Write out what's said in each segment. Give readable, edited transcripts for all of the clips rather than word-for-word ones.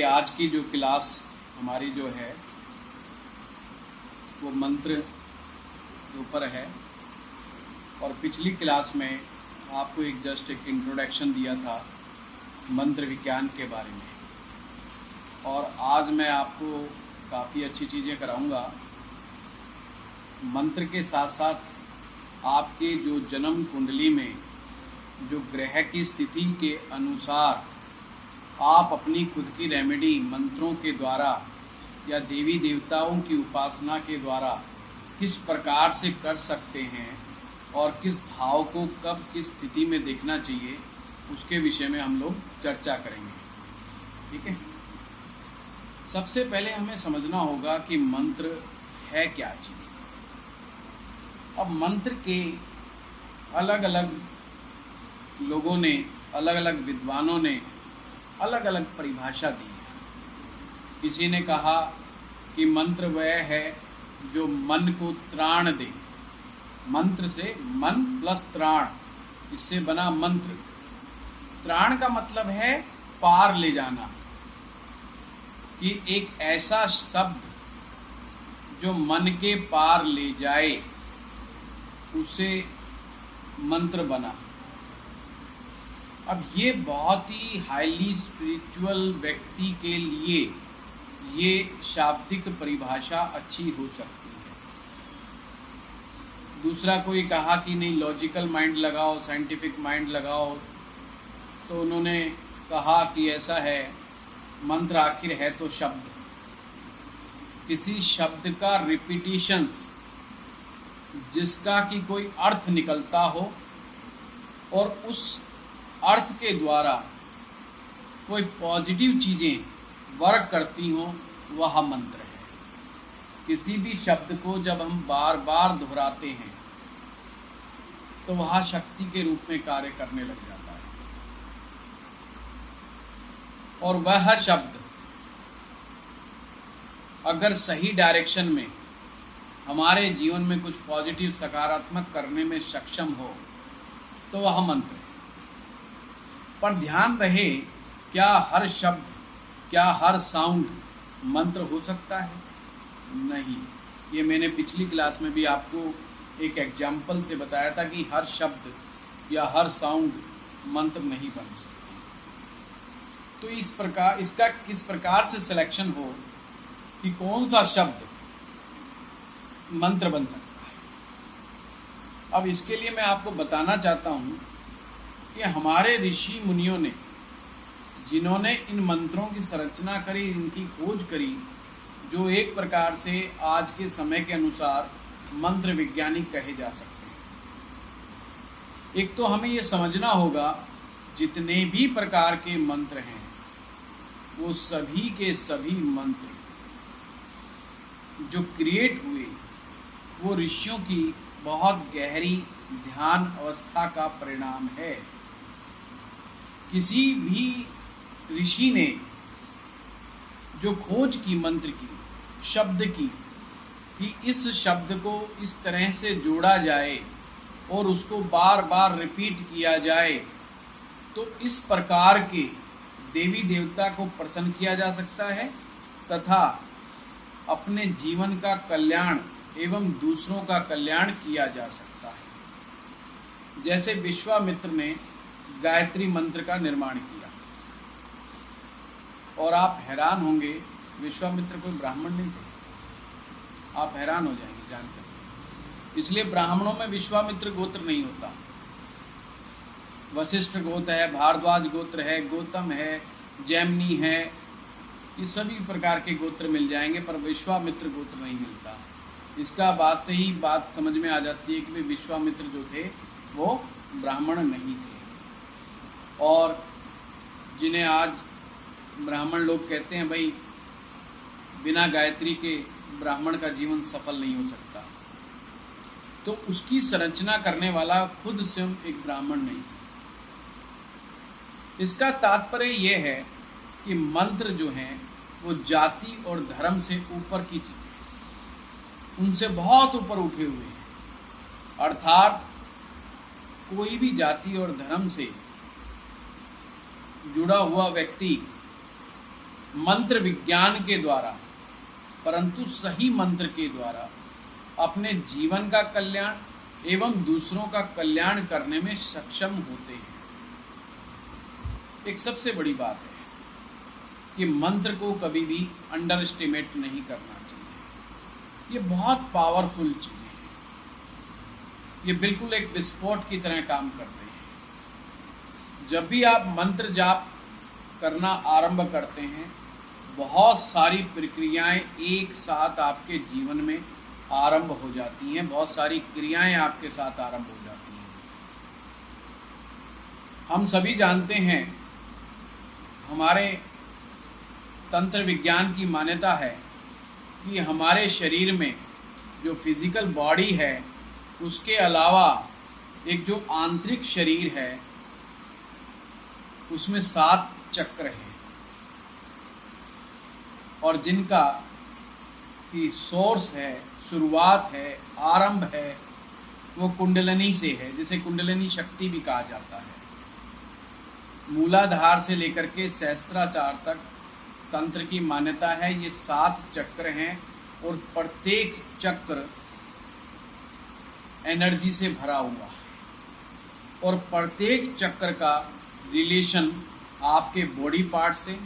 कि आज की जो क्लास हमारी जो है वो मंत्र के ऊपर है। और पिछली क्लास में आपको जस्ट एक इंट्रोडक्शन दिया था मंत्र विज्ञान के बारे में, और आज मैं आपको काफ़ी अच्छी चीज़ें कराऊंगा। मंत्र के साथ साथ आपके जो जन्म कुंडली में जो ग्रह की स्थिति के अनुसार आप अपनी खुद की रेमेडी मंत्रों के द्वारा या देवी देवताओं की उपासना के द्वारा किस प्रकार से कर सकते हैं और किस भाव को कब किस स्थिति में देखना चाहिए, उसके विषय में हम लोग चर्चा करेंगे। ठीक है, सबसे पहले हमें समझना होगा कि मंत्र है क्या चीज़। अब मंत्र के अलग अलग लोगों ने, अलग अलग विद्वानों ने अलग अलग परिभाषा दी है। किसी ने कहा कि मंत्र वह है जो मन को त्राण दे। मंत्र से मन प्लस त्राण, इससे बना मंत्र। त्राण का मतलब है पार ले जाना, कि एक ऐसा शब्द जो मन के पार ले जाए, उसे मंत्र बना। अब ये बहुत ही हाईली स्पिरिचुअल व्यक्ति के लिए ये शाब्दिक परिभाषा अच्छी हो सकती है। दूसरा कोई कहा कि नहीं, लॉजिकल माइंड लगाओ, साइंटिफिक माइंड लगाओ, तो उन्होंने कहा कि ऐसा है, मंत्र आखिर है तो शब्द। किसी शब्द का रिपीटिशंस जिसका कि कोई अर्थ निकलता हो और उस अर्थ के द्वारा कोई पॉजिटिव चीज़ें वर्क करती हों, वह मंत्र है। किसी भी शब्द को जब हम बार बार दोहराते हैं तो वह शक्ति के रूप में कार्य करने लग जाता है, और वह शब्द अगर सही डायरेक्शन में हमारे जीवन में कुछ पॉजिटिव सकारात्मक करने में सक्षम हो तो वह मंत्र है। पर ध्यान रहे, क्या हर शब्द, क्या हर साउंड मंत्र हो सकता है? नहीं। ये मैंने पिछली क्लास में भी आपको एक एग्जाम्पल से बताया था कि हर शब्द या हर साउंड मंत्र नहीं बन सकते। तो इस प्रकार इसका किस प्रकार से सिलेक्शन हो कि कौन सा शब्द मंत्र बन सकता है। अब इसके लिए मैं आपको बताना चाहता हूं कि हमारे ऋषि मुनियों ने, जिन्होंने इन मंत्रों की संरचना करी, इनकी खोज करी, जो एक प्रकार से आज के समय के अनुसार मंत्र वैज्ञानिक कहे जा सकते हैं। एक तो हमें ये समझना होगा, जितने भी प्रकार के मंत्र हैं वो सभी के सभी मंत्र जो क्रिएट हुए वो ऋषियों की बहुत गहरी ध्यान अवस्था का परिणाम है। किसी भी ऋषि ने जो खोज की मंत्र की, शब्द की, कि इस शब्द को इस तरह से जोड़ा जाए और उसको बार बार रिपीट किया जाए, तो इस प्रकार के देवी देवता को प्रसन्न किया जा सकता है तथा अपने जीवन का कल्याण एवं दूसरों का कल्याण किया जा सकता है। जैसे विश्वामित्र ने गायत्री मंत्र का निर्माण किया, और आप हैरान होंगे, विश्वामित्र कोई ब्राह्मण नहीं थे। आप हैरान हो जाएंगे जानकर। इसलिए ब्राह्मणों में विश्वामित्र गोत्र नहीं होता। वशिष्ठ गोत्र है, भारद्वाज गोत्र है, गौतम है, जैमिनी है, ये सभी प्रकार के गोत्र मिल जाएंगे, पर विश्वामित्र गोत्र नहीं मिलता। इसका बात से ही बात समझ में आ जाती है कि विश्वामित्र जो थे वो ब्राह्मण नहीं थे। और जिन्हें आज ब्राह्मण लोग कहते हैं, भाई बिना गायत्री के ब्राह्मण का जीवन सफल नहीं हो सकता, तो उसकी संरचना करने वाला खुद स्वयं एक ब्राह्मण नहीं था। इसका तात्पर्य यह है कि मंत्र जो हैं वो जाति और धर्म से ऊपर की चीजें, उनसे बहुत ऊपर उठे हुए हैं। अर्थात कोई भी जाति और धर्म से जुड़ा हुआ व्यक्ति मंत्र विज्ञान के द्वारा, परंतु सही मंत्र के द्वारा अपने जीवन का कल्याण एवं दूसरों का कल्याण करने में सक्षम होते हैं। एक सबसे बड़ी बात है कि मंत्र को कभी भी अंडर एस्टिमेट नहीं करना चाहिए। ये बहुत पावरफुल चीज़ है, ये बिल्कुल एक विस्फोट की तरह काम करते हैं। जब भी आप मंत्र जाप करना आरंभ करते हैं, बहुत सारी प्रक्रियाएं एक साथ आपके जीवन में आरंभ हो जाती हैं, बहुत सारी क्रियाएं आपके साथ आरंभ हो जाती हैं। हम सभी जानते हैं, हमारे तंत्र विज्ञान की मान्यता है कि हमारे शरीर में जो फिजिकल बॉडी है, उसके अलावा एक जो आंतरिक शरीर है, उसमें 7 चक्र हैं और जिनका की सोर्स है, शुरुआत है, आरंभ है, वो कुंडलिनी से है, जिसे कुंडलिनी शक्ति भी कहा जाता है। मूलाधार से लेकर के सहस्त्राचार तक तंत्र की मान्यता है ये 7 चक्र हैं और प्रत्येक चक्र एनर्जी से भरा हुआ है और प्रत्येक चक्र का रिलेशन आपके बॉडी पार्ट से,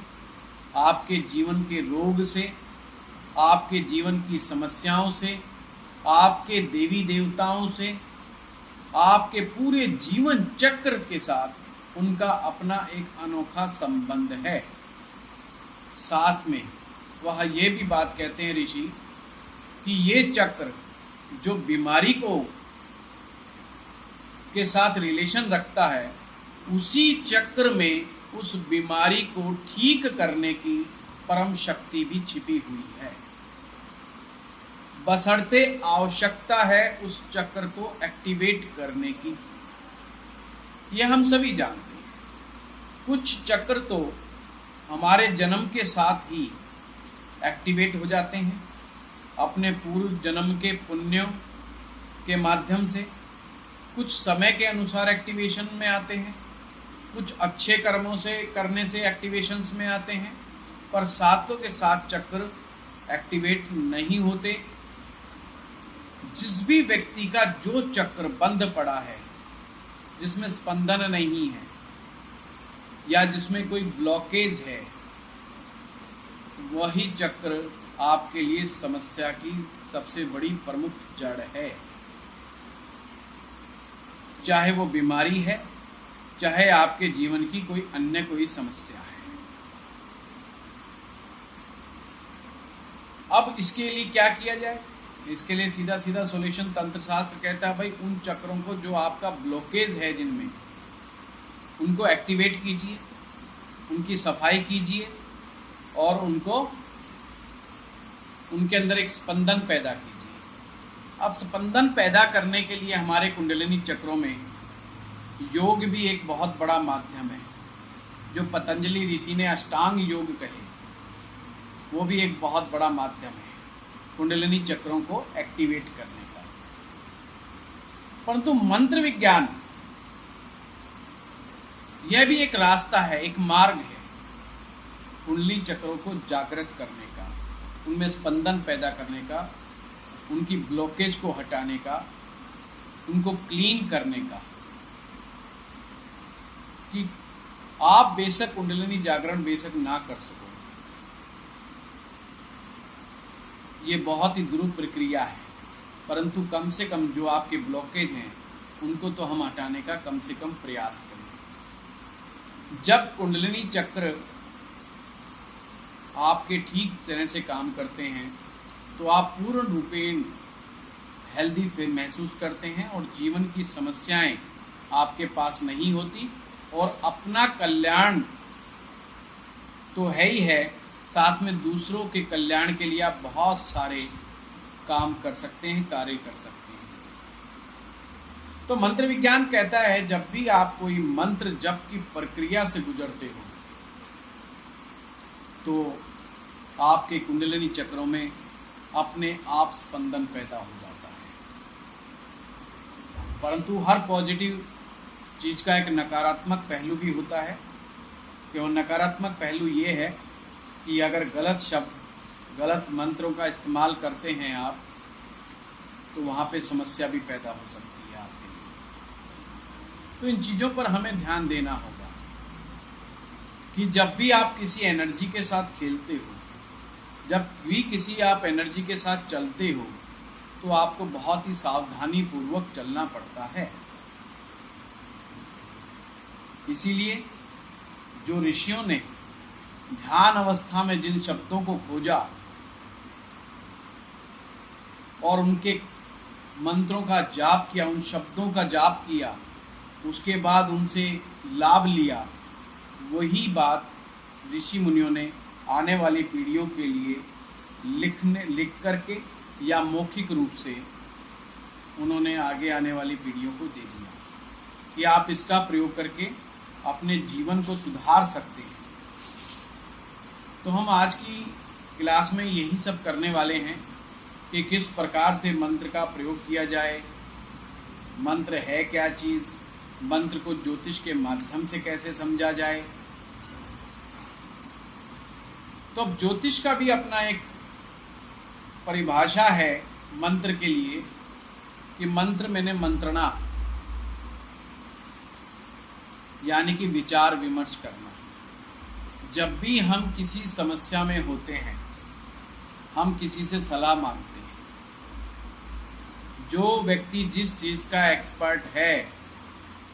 आपके जीवन के रोग से, आपके जीवन की समस्याओं से, आपके देवी देवताओं से, आपके पूरे जीवन चक्र के साथ उनका अपना एक अनोखा संबंध है। साथ में वह ये भी बात कहते हैं ऋषि कि ये चक्र जो बीमारी को के साथ रिलेशन रखता है, उसी चक्र में उस बीमारी को ठीक करने की परम शक्ति भी छिपी हुई है। बशर्ते आवश्यकता है उस चक्र को एक्टिवेट करने की। यह हम सभी जानते हैं। कुछ चक्र तो हमारे जन्म के साथ ही एक्टिवेट हो जाते हैं, अपने पूर्व जन्म के पुण्यों के माध्यम से। कुछ समय के अनुसार एक्टिवेशन में आते हैं, कुछ अच्छे कर्मों से करने से एक्टिवेशंस में आते हैं, पर सातों के 7 चक्र एक्टिवेट नहीं होते। जिस भी व्यक्ति का जो चक्र बंद पड़ा है, जिसमें स्पंदन नहीं है या जिसमें कोई ब्लॉकेज है, वही चक्र आपके लिए समस्या की सबसे बड़ी प्रमुख जड़ है। चाहे वो बीमारी है, चाहे आपके जीवन की कोई अन्य कोई समस्या है। अब इसके लिए क्या किया जाए? इसके लिए सीधा सीधा सॉल्यूशन तंत्र शास्त्र कहता है, भाई उन चक्रों को जो आपका ब्लॉकेज है जिनमें, उनको एक्टिवेट कीजिए, उनकी सफाई कीजिए और उनको उनके अंदर एक स्पंदन पैदा कीजिए। अब स्पंदन पैदा करने के लिए हमारे कुंडलिनी चक्रों में योग भी एक बहुत बड़ा माध्यम है। जो पतंजलि ऋषि ने अष्टांग योग कहे, वो भी एक बहुत बड़ा माध्यम है कुंडलिनी चक्रों को एक्टिवेट करने का। परंतु मंत्र विज्ञान यह भी एक रास्ता है, एक मार्ग है कुंडली चक्रों को जागृत करने का, उनमें स्पंदन पैदा करने का, उनकी ब्लॉकेज को हटाने का, उनको क्लीन करने का। कि आप बेशक कुंडलिनी जागरण बेशक ना कर सको, ये बहुत ही दुरूह प्रक्रिया है, परंतु कम से कम जो आपके ब्लॉकेज हैं उनको तो हम हटाने का कम से कम प्रयास करें। जब कुंडलिनी चक्र आपके ठीक तरह से काम करते हैं तो आप पूर्ण रूपेण हेल्दी महसूस करते हैं और जीवन की समस्याएं आपके पास नहीं होती और अपना कल्याण तो है ही है, साथ में दूसरों के कल्याण के लिए आप बहुत सारे काम कर सकते हैं, कार्य कर सकते हैं। तो मंत्र विज्ञान कहता है, जब भी आप कोई मंत्र जप की प्रक्रिया से गुजरते हो तो आपके कुंडलिनी चक्रों में अपने आप स्पंदन पैदा हो जाता है। परंतु हर पॉजिटिव चीज का एक नकारात्मक पहलू भी होता है कि वो नकारात्मक पहलू ये है कि अगर गलत शब्द, गलत मंत्रों का इस्तेमाल करते हैं आप, तो वहाँ पे समस्या भी पैदा हो सकती है आपके लिए। तो इन चीज़ों पर हमें ध्यान देना होगा कि जब भी आप किसी एनर्जी के साथ खेलते हो, जब भी किसी आप एनर्जी के साथ चलते हो, तो आपको बहुत ही सावधानी पूर्वक चलना पड़ता है। इसीलिए जो ऋषियों ने ध्यान अवस्था में जिन शब्दों को खोजा और उनके मंत्रों का जाप किया, उन शब्दों का जाप किया, उसके बाद उनसे लाभ लिया, वही बात ऋषि मुनियों ने आने वाली पीढ़ियों के लिए लिख करके या मौखिक रूप से उन्होंने आगे आने वाली पीढ़ियों को दे दिया कि आप इसका प्रयोग करके अपने जीवन को सुधार सकते हैं। तो हम आज की क्लास में यही सब करने वाले हैं कि किस प्रकार से मंत्र का प्रयोग किया जाए, मंत्र है क्या चीज़, मंत्र को ज्योतिष के माध्यम से कैसे समझा जाए। तो अब ज्योतिष का भी अपना एक परिभाषा है मंत्र के लिए कि मंत्र मैंने मंत्रणा, यानी कि विचार विमर्श करना। जब भी हम किसी समस्या में होते हैं, हम किसी से सलाह मांगते हैं। जो व्यक्ति जिस चीज का एक्सपर्ट है,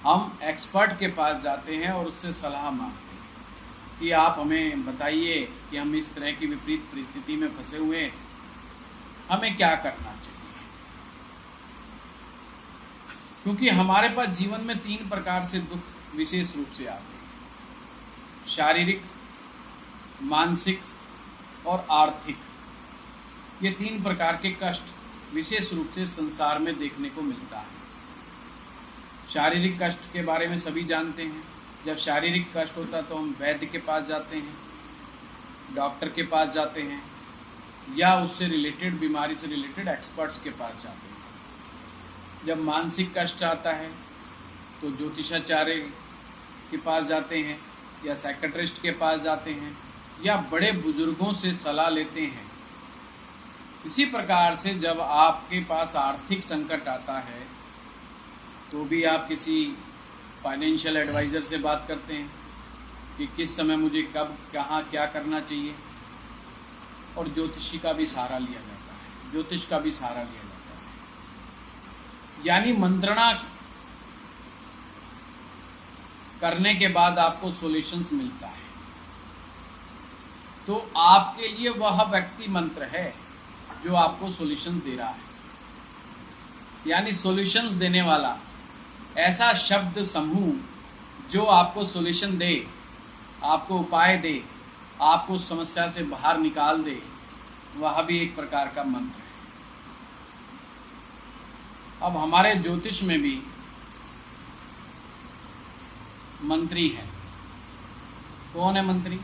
हम एक्सपर्ट के पास जाते हैं और उससे सलाह मांगते हैं कि आप हमें बताइए कि हम इस तरह की विपरीत परिस्थिति में फंसे हुए हैं, हमें क्या करना चाहिए। क्योंकि हमारे पास जीवन में 3 प्रकार से दुख विशेष रूप से आते हैं: शारीरिक, मानसिक और आर्थिक। ये 3 प्रकार के कष्ट विशेष रूप से संसार में देखने को मिलता है। शारीरिक कष्ट के बारे में सभी जानते हैं। जब शारीरिक कष्ट होता है तो हम वैद्य के पास जाते हैं, डॉक्टर के पास जाते हैं, या उससे रिलेटेड, बीमारी से रिलेटेड एक्सपर्ट्स के पास जाते हैं। जब मानसिक कष्ट आता है तो ज्योतिषाचार्य के पास जाते हैं, या साइकेट्रिस्ट के पास जाते हैं, या बड़े बुजुर्गों से सलाह लेते हैं। इसी प्रकार से जब आपके पास आर्थिक संकट आता है तो भी आप किसी फाइनेंशियल एडवाइज़र से बात करते हैं कि किस समय मुझे कब कहाँ क्या करना चाहिए, और ज्योतिषी का भी सहारा लिया जाता है, ज्योतिष का भी सहारा लिया जाता है। यानी मंत्रणा करने के बाद आपको सॉल्यूशंस मिलता है। तो आपके लिए वह व्यक्ति मंत्र है जो आपको सॉल्यूशन दे रहा है, यानी सॉल्यूशंस देने वाला, ऐसा शब्द समूह जो आपको सॉल्यूशन दे, आपको उपाय दे, आपको समस्या से बाहर निकाल दे, वह भी एक प्रकार का मंत्र है। अब हमारे ज्योतिष में भी मंत्री है। कौन है मंत्री?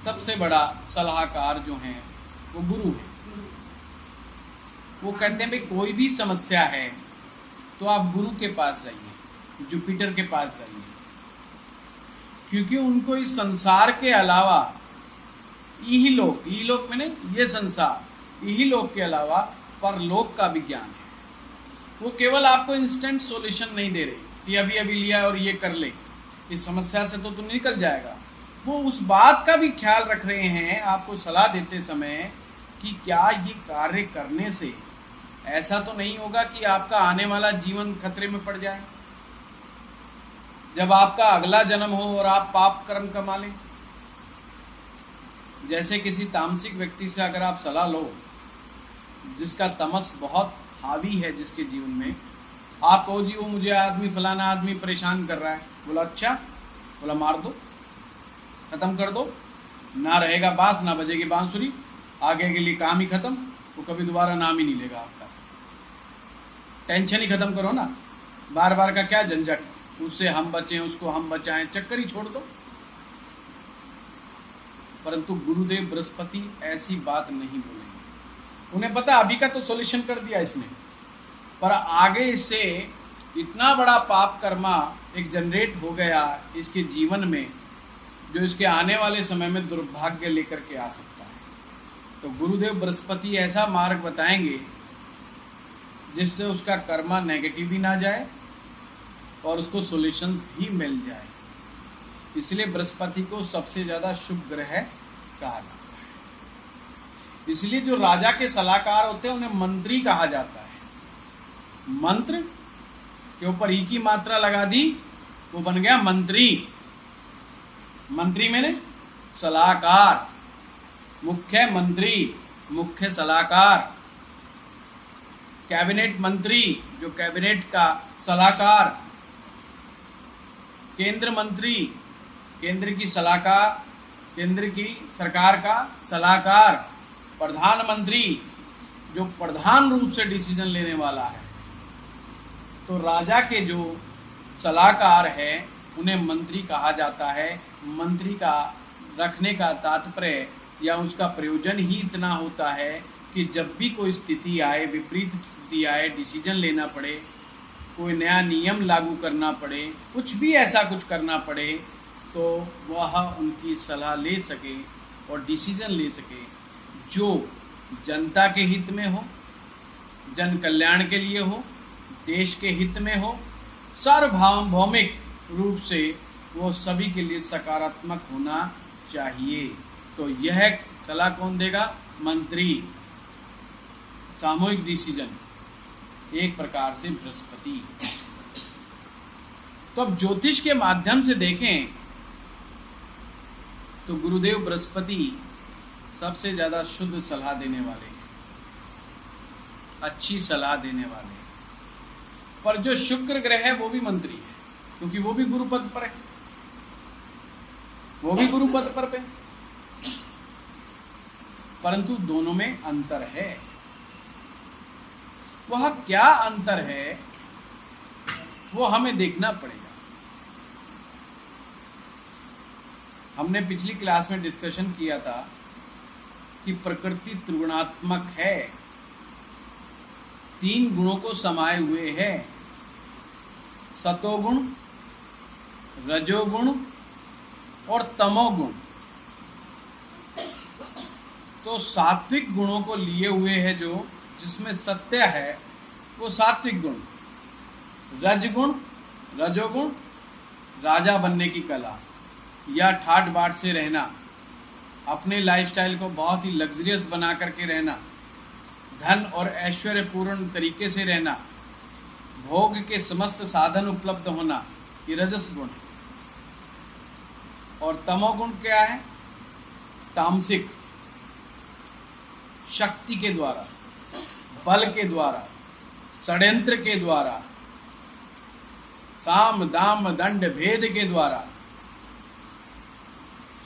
सबसे बड़ा सलाहकार जो है वो गुरु है। वो कहते हैं भाई कोई भी समस्या है तो आप गुरु के पास जाइए, जुपिटर के पास जाइए, क्योंकि उनको इस संसार के अलावा इहलोक मैंने ये संसार, इहलोक के अलावा परलोक का विज्ञान है। वो केवल आपको इंस्टेंट सॉल्यूशन नहीं दे रहे कि अभी अभी लिया और ये कर ले, इस समस्या से तो तुम निकल जाएगा। वो उस बात का भी ख्याल रख रहे हैं आपको सलाह देते समय कि क्या ये कार्य करने से ऐसा तो नहीं होगा कि आपका आने वाला जीवन खतरे में पड़ जाए, जब आपका अगला जन्म हो और आप पाप कर्म कमा लें। जैसे किसी तामसिक व्यक्ति से अगर आप सलाह लो, जिसका तमस बहुत हावी है जिसके जीवन में, आप कहो जी वो मुझे आदमी, फलाना आदमी परेशान कर रहा है। बोला अच्छा, बोला मार दो, खत्म कर दो, ना रहेगा बांस ना बजेगी बांसुरी, आगे के लिए काम ही खत्म, वो कभी दोबारा नाम ही नहीं लेगा आपका। टेंशन ही खत्म करो ना, बार बार का क्या झंझट, उससे हम बचें उसको हम बचाएं, चक्कर ही छोड़ दो। परंतु गुरुदेव बृहस्पति ऐसी बात नहीं बोलेंगे। उन्हें पता अभी का तो सॉल्यूशन कर दिया इसने, पर आगे इससे इतना बड़ा पाप कर्मा एक जनरेट हो गया इसके जीवन में, जो इसके आने वाले समय में दुर्भाग्य लेकर के आ सकता है। तो गुरुदेव बृहस्पति ऐसा मार्ग बताएंगे जिससे उसका कर्मा नेगेटिव भी ना जाए और उसको सॉल्यूशंस भी मिल जाए। इसलिए बृहस्पति को सबसे ज्यादा शुभ ग्रह कहा जाता है। इसलिए जो राजा के सलाहकार होते हैं उन्हें मंत्री कहा जाता है। मंत्र के ऊपर ई की मात्रा लगा दी, वो बन गया मंत्री। मंत्री मैंने सलाहकार, मुख्य मंत्री, मुख्य सलाहकार, कैबिनेट मंत्री जो कैबिनेट का सलाहकार, केंद्र मंत्री केंद्र की सलाहकार, केंद्र की सरकार का सलाहकार, प्रधानमंत्री जो प्रधान रूप से डिसीजन लेने वाला है। तो राजा के जो सलाहकार है उन्हें मंत्री कहा जाता है। मंत्री का रखने का तात्पर्य या उसका प्रयोजन ही इतना होता है कि जब भी कोई स्थिति आए, विपरीत स्थिति आए, डिसीजन लेना पड़े, कोई नया नियम लागू करना पड़े, कुछ भी ऐसा कुछ करना पड़े, तो वह उनकी सलाह ले सके और डिसीजन ले सके जो जनता के हित में हो, जन कल्याण के लिए हो, देश के हित में हो, सार्वभौमिक रूप से वो सभी के लिए सकारात्मक होना चाहिए। तो यह सलाह कौन देगा? मंत्री। सामूहिक डिसीजन एक प्रकार से बृहस्पति। तो अब ज्योतिष के माध्यम से देखें तो गुरुदेव बृहस्पति सबसे ज्यादा शुद्ध सलाह देने वाले हैं, अच्छी सलाह देने वाले हैं। पर जो शुक्र ग्रह है वो भी मंत्री है, क्योंकि वो भी गुरुपद पर है, वो भी गुरुपद पर पे। परंतु दोनों में अंतर है। वह क्या अंतर है वो हमें देखना पड़ेगा। हमने पिछली क्लास में डिस्कशन किया था कि प्रकृति त्रिगुणात्मक है, 3 गुणों को समाये हुए है, सतोगुण, रजोगुण और तमोगुण। तो सात्विक गुणों को लिए हुए है, जो जिसमें सत्य है वो सात्विक गुण, रजगुण, रजोगुण राजा बनने की कला या ठाट बाट से रहना, अपने लाइफस्टाइल को बहुत ही लग्जरियस बना करके रहना, धन और ऐश्वर्यपूर्ण तरीके से रहना, भोग के समस्त साधन उपलब्ध होना, ये रजस गुण। और तमोगुण क्या है? तामसिक, शक्ति के द्वारा, बल के द्वारा, षड्यंत्र के द्वारा, साम दाम दंड भेद के द्वारा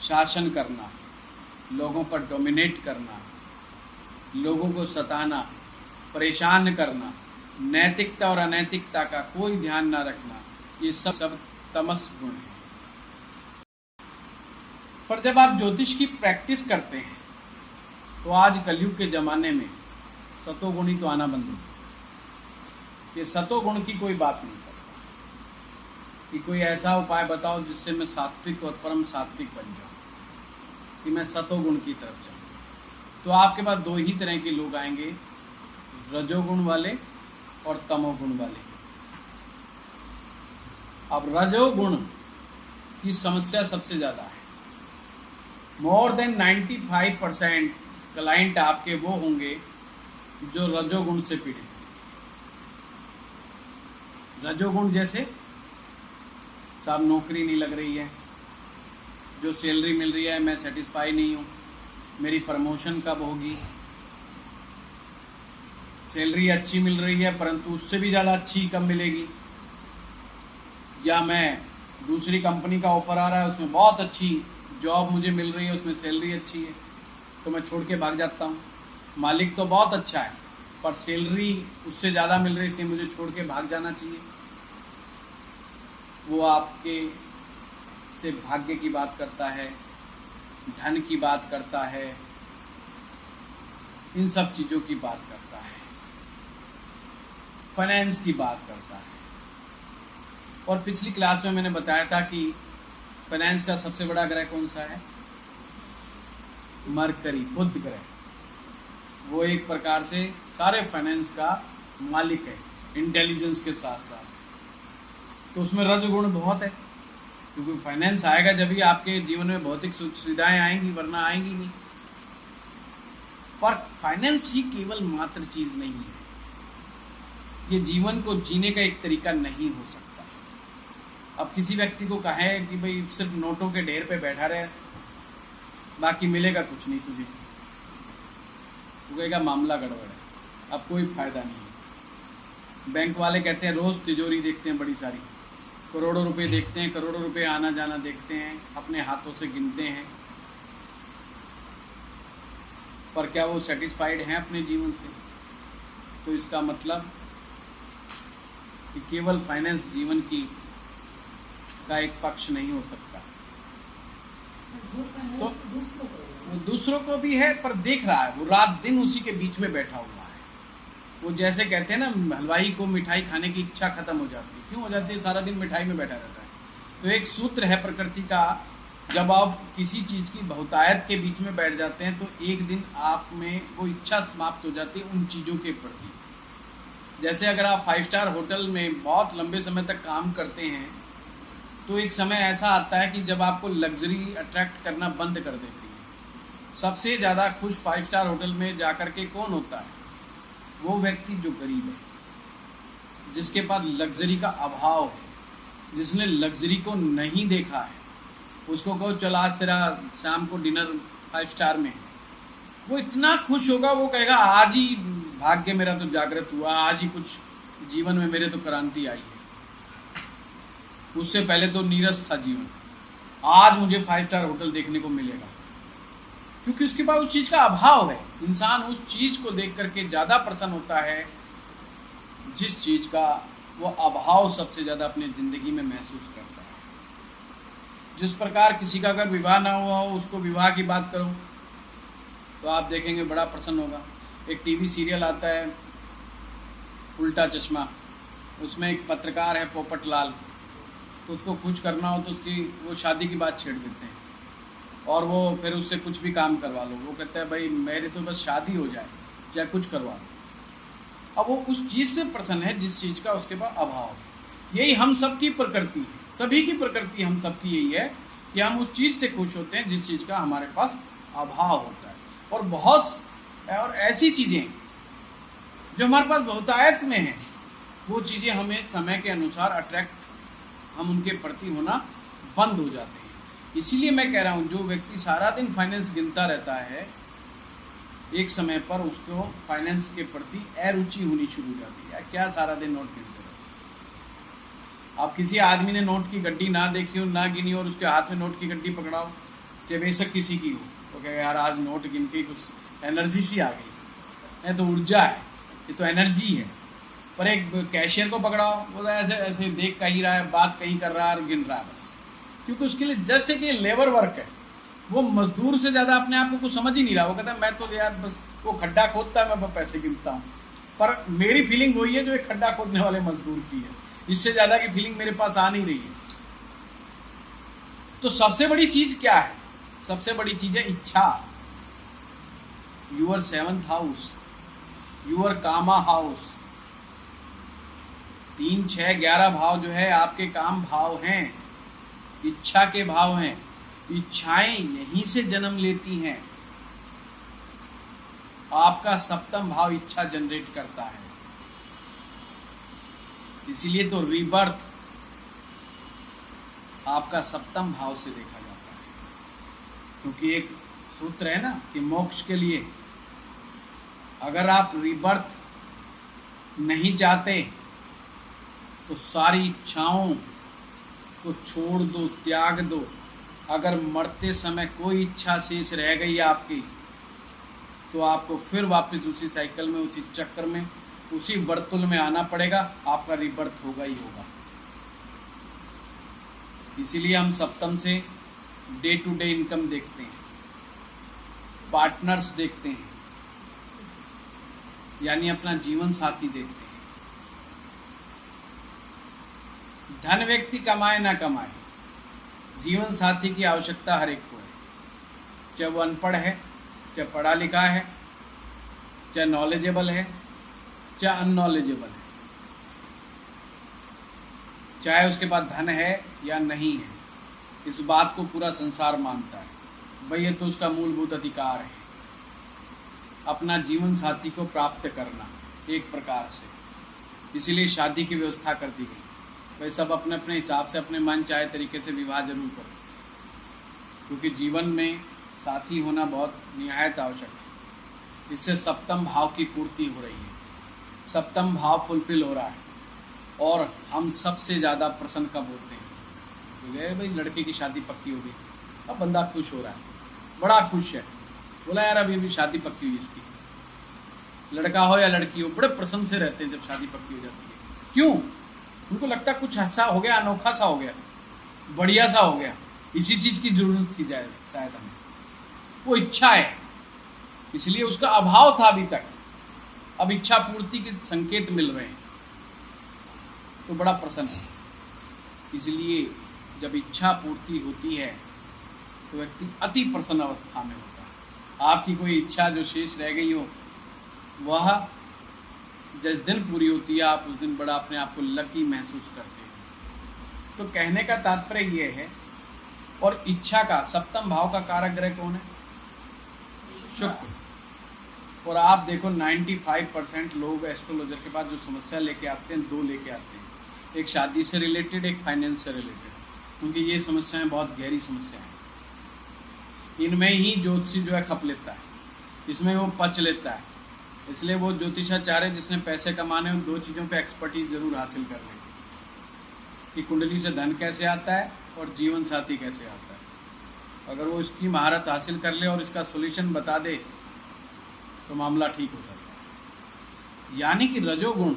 शासन करना, लोगों पर डोमिनेट करना, लोगों को सताना, परेशान करना, नैतिकता और अनैतिकता का कोई ध्यान न रखना, ये सब तमस गुण है। पर जब आप ज्योतिष की प्रैक्टिस करते हैं तो आज कलयुग के जमाने में सतोगुणी तो आना बंद हो गया। ये सतोगुण की कोई बात नहीं करता कि कोई ऐसा उपाय बताओ जिससे मैं सात्विक और परम सात्विक बन जाऊं, कि मैं सतोगुण की तरफ जाऊं। तो आपके पास 2 ही तरह के लोग आएंगे, रजोगुण वाले और तमोगुण वाले। अब रजोगुण की समस्या सबसे ज्यादा है। मोर देन 95% क्लाइंट आपके वो होंगे जो रजोगुण से पीड़ित हैं। रजोगुण जैसे साहब नौकरी नहीं लग रही है, जो सैलरी मिल रही है मैं सेटिस्फाई नहीं हूँ, मेरी प्रमोशन कब होगी, सैलरी अच्छी मिल रही है परंतु उससे भी ज़्यादा अच्छी कब मिलेगी, या मैं दूसरी कंपनी का ऑफर आ रहा है उसमें बहुत अच्छी जॉब मुझे मिल रही है, उसमें सैलरी अच्छी है तो मैं छोड़ के भाग जाता हूँ। मालिक तो बहुत अच्छा है पर सैलरी उससे ज़्यादा मिल रही है, मुझे छोड़ के भाग जाना चाहिए। वो आपके से भाग्य की बात करता है, धन की बात करता है, इन सब चीज़ों की बात करता है, फाइनेंस की बात करता है। और पिछली क्लास में मैंने बताया था कि फाइनेंस का सबसे बड़ा ग्रह कौन सा है? मरकरी, बुध ग्रह। वो एक प्रकार से सारे फाइनेंस का मालिक है, इंटेलिजेंस के साथ साथ। तो उसमें रजगुण बहुत है, क्योंकि फाइनेंस आएगा जब ही आपके जीवन में भौतिक सुख सुविधाएं आएंगी, वरना आएंगी नहीं। पर फाइनेंस ही केवल मात्र चीज नहीं है, ये जीवन को जीने का एक तरीका नहीं हो सकता। अब किसी व्यक्ति को कहे कि भाई सिर्फ नोटों के ढेर पे बैठा रहे, बाकी मिलेगा कुछ नहीं तुझे, वो कहेगा मामला गड़बड़ है, अब कोई फायदा नहीं है। बैंक वाले कहते हैं रोज तिजोरी देखते हैं बड़ी सारी, करोड़ों रुपए देखते हैं, करोड़ों रुपए आना जाना देखते हैं, अपने हाथों से गिनते हैं, पर क्या वो सेटिस्फाइड हैं अपने जीवन से? तो इसका मतलब कि केवल फाइनेंस जीवन की का एक पक्ष नहीं हो सकता। तो वो दूसरों को भी है, पर देख रहा है, वो रात दिन उसी के बीच में बैठा हुआ है। वो जैसे कहते हैं ना, हलवाई को मिठाई खाने की इच्छा खत्म हो जाती है। क्यों हो जाती है? सारा दिन मिठाई में बैठा रहता है। तो एक सूत्र है प्रकृति का, जब आप किसी चीज की बहुतायत के बीच में बैठ जाते हैं तो एक दिन आप में वो इच्छा समाप्त हो जाती है उन चीजों के प्रति। जैसे अगर आप 5 स्टार होटल में बहुत लंबे समय तक काम करते हैं तो एक समय ऐसा आता है कि जब आपको लग्जरी अट्रैक्ट करना बंद कर देती है। सबसे ज्यादा खुश 5 स्टार होटल में जाकर के कौन होता है? वो व्यक्ति जो गरीब है, जिसके पास लग्जरी का अभाव है, जिसने लग्जरी को नहीं देखा है। उसको कहो चल आज तेरा शाम को डिनर 5 स्टार में, वो इतना खुश होगा, वो कहेगा आज ही भाग्य मेरा तो जागृत हुआ, आज ही कुछ जीवन में मेरे तो क्रांति आई है। उससे पहले तो नीरस था जीवन, आज मुझे 5 स्टार होटल देखने को मिलेगा, क्योंकि उसके पास उस चीज का अभाव है। इंसान उस चीज को देख करके ज्यादा प्रसन्न होता है जिस चीज का वो अभाव सबसे ज्यादा अपनी जिंदगी में महसूस करता है। जिस प्रकार किसी का अगर विवाह ना हुआ हो, उसको विवाह की बात करो तो आप देखेंगे बड़ा प्रसन्न होगा। एक टीवी सीरियल आता है उल्टा चश्मा, उसमें एक पत्रकार है पोपट लाल, तो उसको खुश करना हो तो उसकी वो शादी की बात छेड़ देते हैं और वो फिर उससे कुछ भी काम करवा लो। वो कहता है भाई मेरे तो बस शादी हो जाए, चाहे कुछ करवा लो। अब वो उस चीज से प्रसन्न है जिस चीज का उसके पास अभाव है। यही हम सबकी प्रकृति है, सभी की प्रकृति हम सबकी यही है कि हम उस चीज से खुश होते हैं जिस चीज का हमारे पास अभाव होता है। और बहुत और ऐसी चीजें जो हमारे पास बहुतायत में है, वो चीजें हमें समय के अनुसार अट्रैक्ट, हम उनके प्रति होना बंद हो जाते हैं। इसीलिए मैं कह रहा हूं, जो व्यक्ति सारा दिन फाइनेंस गिनता रहता है, एक समय पर उसको फाइनेंस के प्रति अरुचि होनी शुरू हो जाती है। क्या सारा दिन नोट गिनते रहते? आप किसी आदमी ने नोट की गड्डी ना देखी हो, ना गिनी और उसके हाथ में नोट की गड्डी पकड़ाओ, चाहे बेशक किसी की हो, तो कहे यार आज नोट गिन के कुछ एनर्जी सी आ गई, ये तो ऊर्जा है, ये तो एनर्जी है। पर एक कैशियर को पकड़ाओ, वो तो ऐसे ऐसे देख कहीं रहा है, बात कहीं कर रहा है और गिन रहा है बस, क्योंकि उसके लिए जस्ट एक ये लेबर वर्क है। वो मजदूर से ज्यादा अपने आप को कुछ समझ ही नहीं रहा। वो कहता है मैं तो यार बस वो खड्डा खोदता है, मैं पैसे गिनता हूँ। पर मेरी फीलिंग वही है जो एक खड्डा खोदने वाले मजदूर की है, इससे ज्यादा की फीलिंग मेरे पास आ नहीं रही है। तो सबसे बड़ी चीज क्या है? सबसे बड़ी चीज है इच्छा। यूअर 7th हाउस, यूअर कामा हाउस। 3, 6, 11 भाव जो है आपके काम भाव हैं, इच्छा के भाव हैं। इच्छाएं यहीं से जन्म लेती हैं। आपका 7वां भाव इच्छा जनरेट करता है। इसीलिए तो रीबर्थ आपका 7वां भाव से देखा जाता है, क्योंकि एक सूत्र है ना कि मोक्ष के लिए अगर आप रीबर्थ नहीं चाहते तो सारी इच्छाओं को छोड़ दो, त्याग दो। अगर मरते समय कोई इच्छा शेष रह गई आपकी, तो आपको फिर वापस उसी साइकिल में, उसी चक्कर में, उसी वर्तुल में आना पड़ेगा। आपका रीबर्थ होगा ही होगा। इसीलिए हम 7वां से डे टू डे इनकम देखते हैं, पार्टनर्स देखते हैं, यानी अपना जीवन साथी देखते हैं। धन व्यक्ति कमाए ना कमाए, जीवन साथी की आवश्यकता हर एक को है, चाहे वो अनपढ़ है, चाहे पढ़ा लिखा है, चाहे नॉलेजेबल है, चाहे अननॉलेजेबल है, चाहे उसके पास धन है या नहीं है। इस बात को पूरा संसार मानता है। भाई ये तो उसका मूलभूत अधिकार है, अपना जीवन साथी को प्राप्त करना एक प्रकार से। इसीलिए शादी की व्यवस्था कर दी गई। भाई सब अपने अपने हिसाब से अपने मन चाहे तरीके से विवाह जरूर करो, क्योंकि जीवन में साथी होना बहुत निहायत आवश्यक है। इससे सप्तम भाव की पूर्ति हो रही है, सप्तम भाव फुलफिल हो रहा है। और हम सबसे ज़्यादा प्रसन्न कब होते हैं? तो भाई लड़के की शादी पक्की हो गई, अब बंदा खुश हो रहा है, बड़ा खुश है, बोला यार अभी अभी शादी पक्की हुई इसकी। लड़का हो या लड़की हो, बड़े प्रसन्न से रहते हैं जब शादी पक्की हो जाती है। क्यों? उनको लगता है कुछ ऐसा हो गया, अनोखा सा हो गया, बढ़िया सा हो गया, इसी चीज की जरूरत थी शायद हमें, वो इच्छा है। इसलिए उसका अभाव था अभी तक, अब इच्छा पूर्ति के संकेत मिल रहे हैं तो बड़ा प्रसन्न है। इसलिए जब इच्छा पूर्ति होती है तो व्यक्ति अति प्रसन्न अवस्था में होता है। आपकी कोई इच्छा जो शेष रह गई हो, वह जिस दिन पूरी होती है आप उस दिन बड़ा अपने आप को लकी महसूस करते हैं। तो कहने का तात्पर्य यह है। और इच्छा का सप्तम भाव का कारक ग्रह कौन है? शुक्र। और आप देखो 95% लोग एस्ट्रोलॉजर के पास जो समस्या लेके आते हैं, दो लेके आते हैं, एक शादी से रिलेटेड, एक फाइनेंस से रिलेटेड, क्योंकि ये समस्याएं बहुत गहरी समस्याएं हैं। इनमें ही ज्योतिषी जो है खप लेता है, इसमें वो पच लेता है। इसलिए वो ज्योतिषाचार्य जिसने पैसे कमाने उन दो चीज़ों पे एक्सपर्टीज जरूर हासिल कर लें कि कुंडली से धन कैसे आता है और जीवन साथी कैसे आता है। अगर वो इसकी महारत हासिल कर ले और इसका सॉल्यूशन बता दे तो मामला ठीक हो जाता है। यानी कि रजोगुण,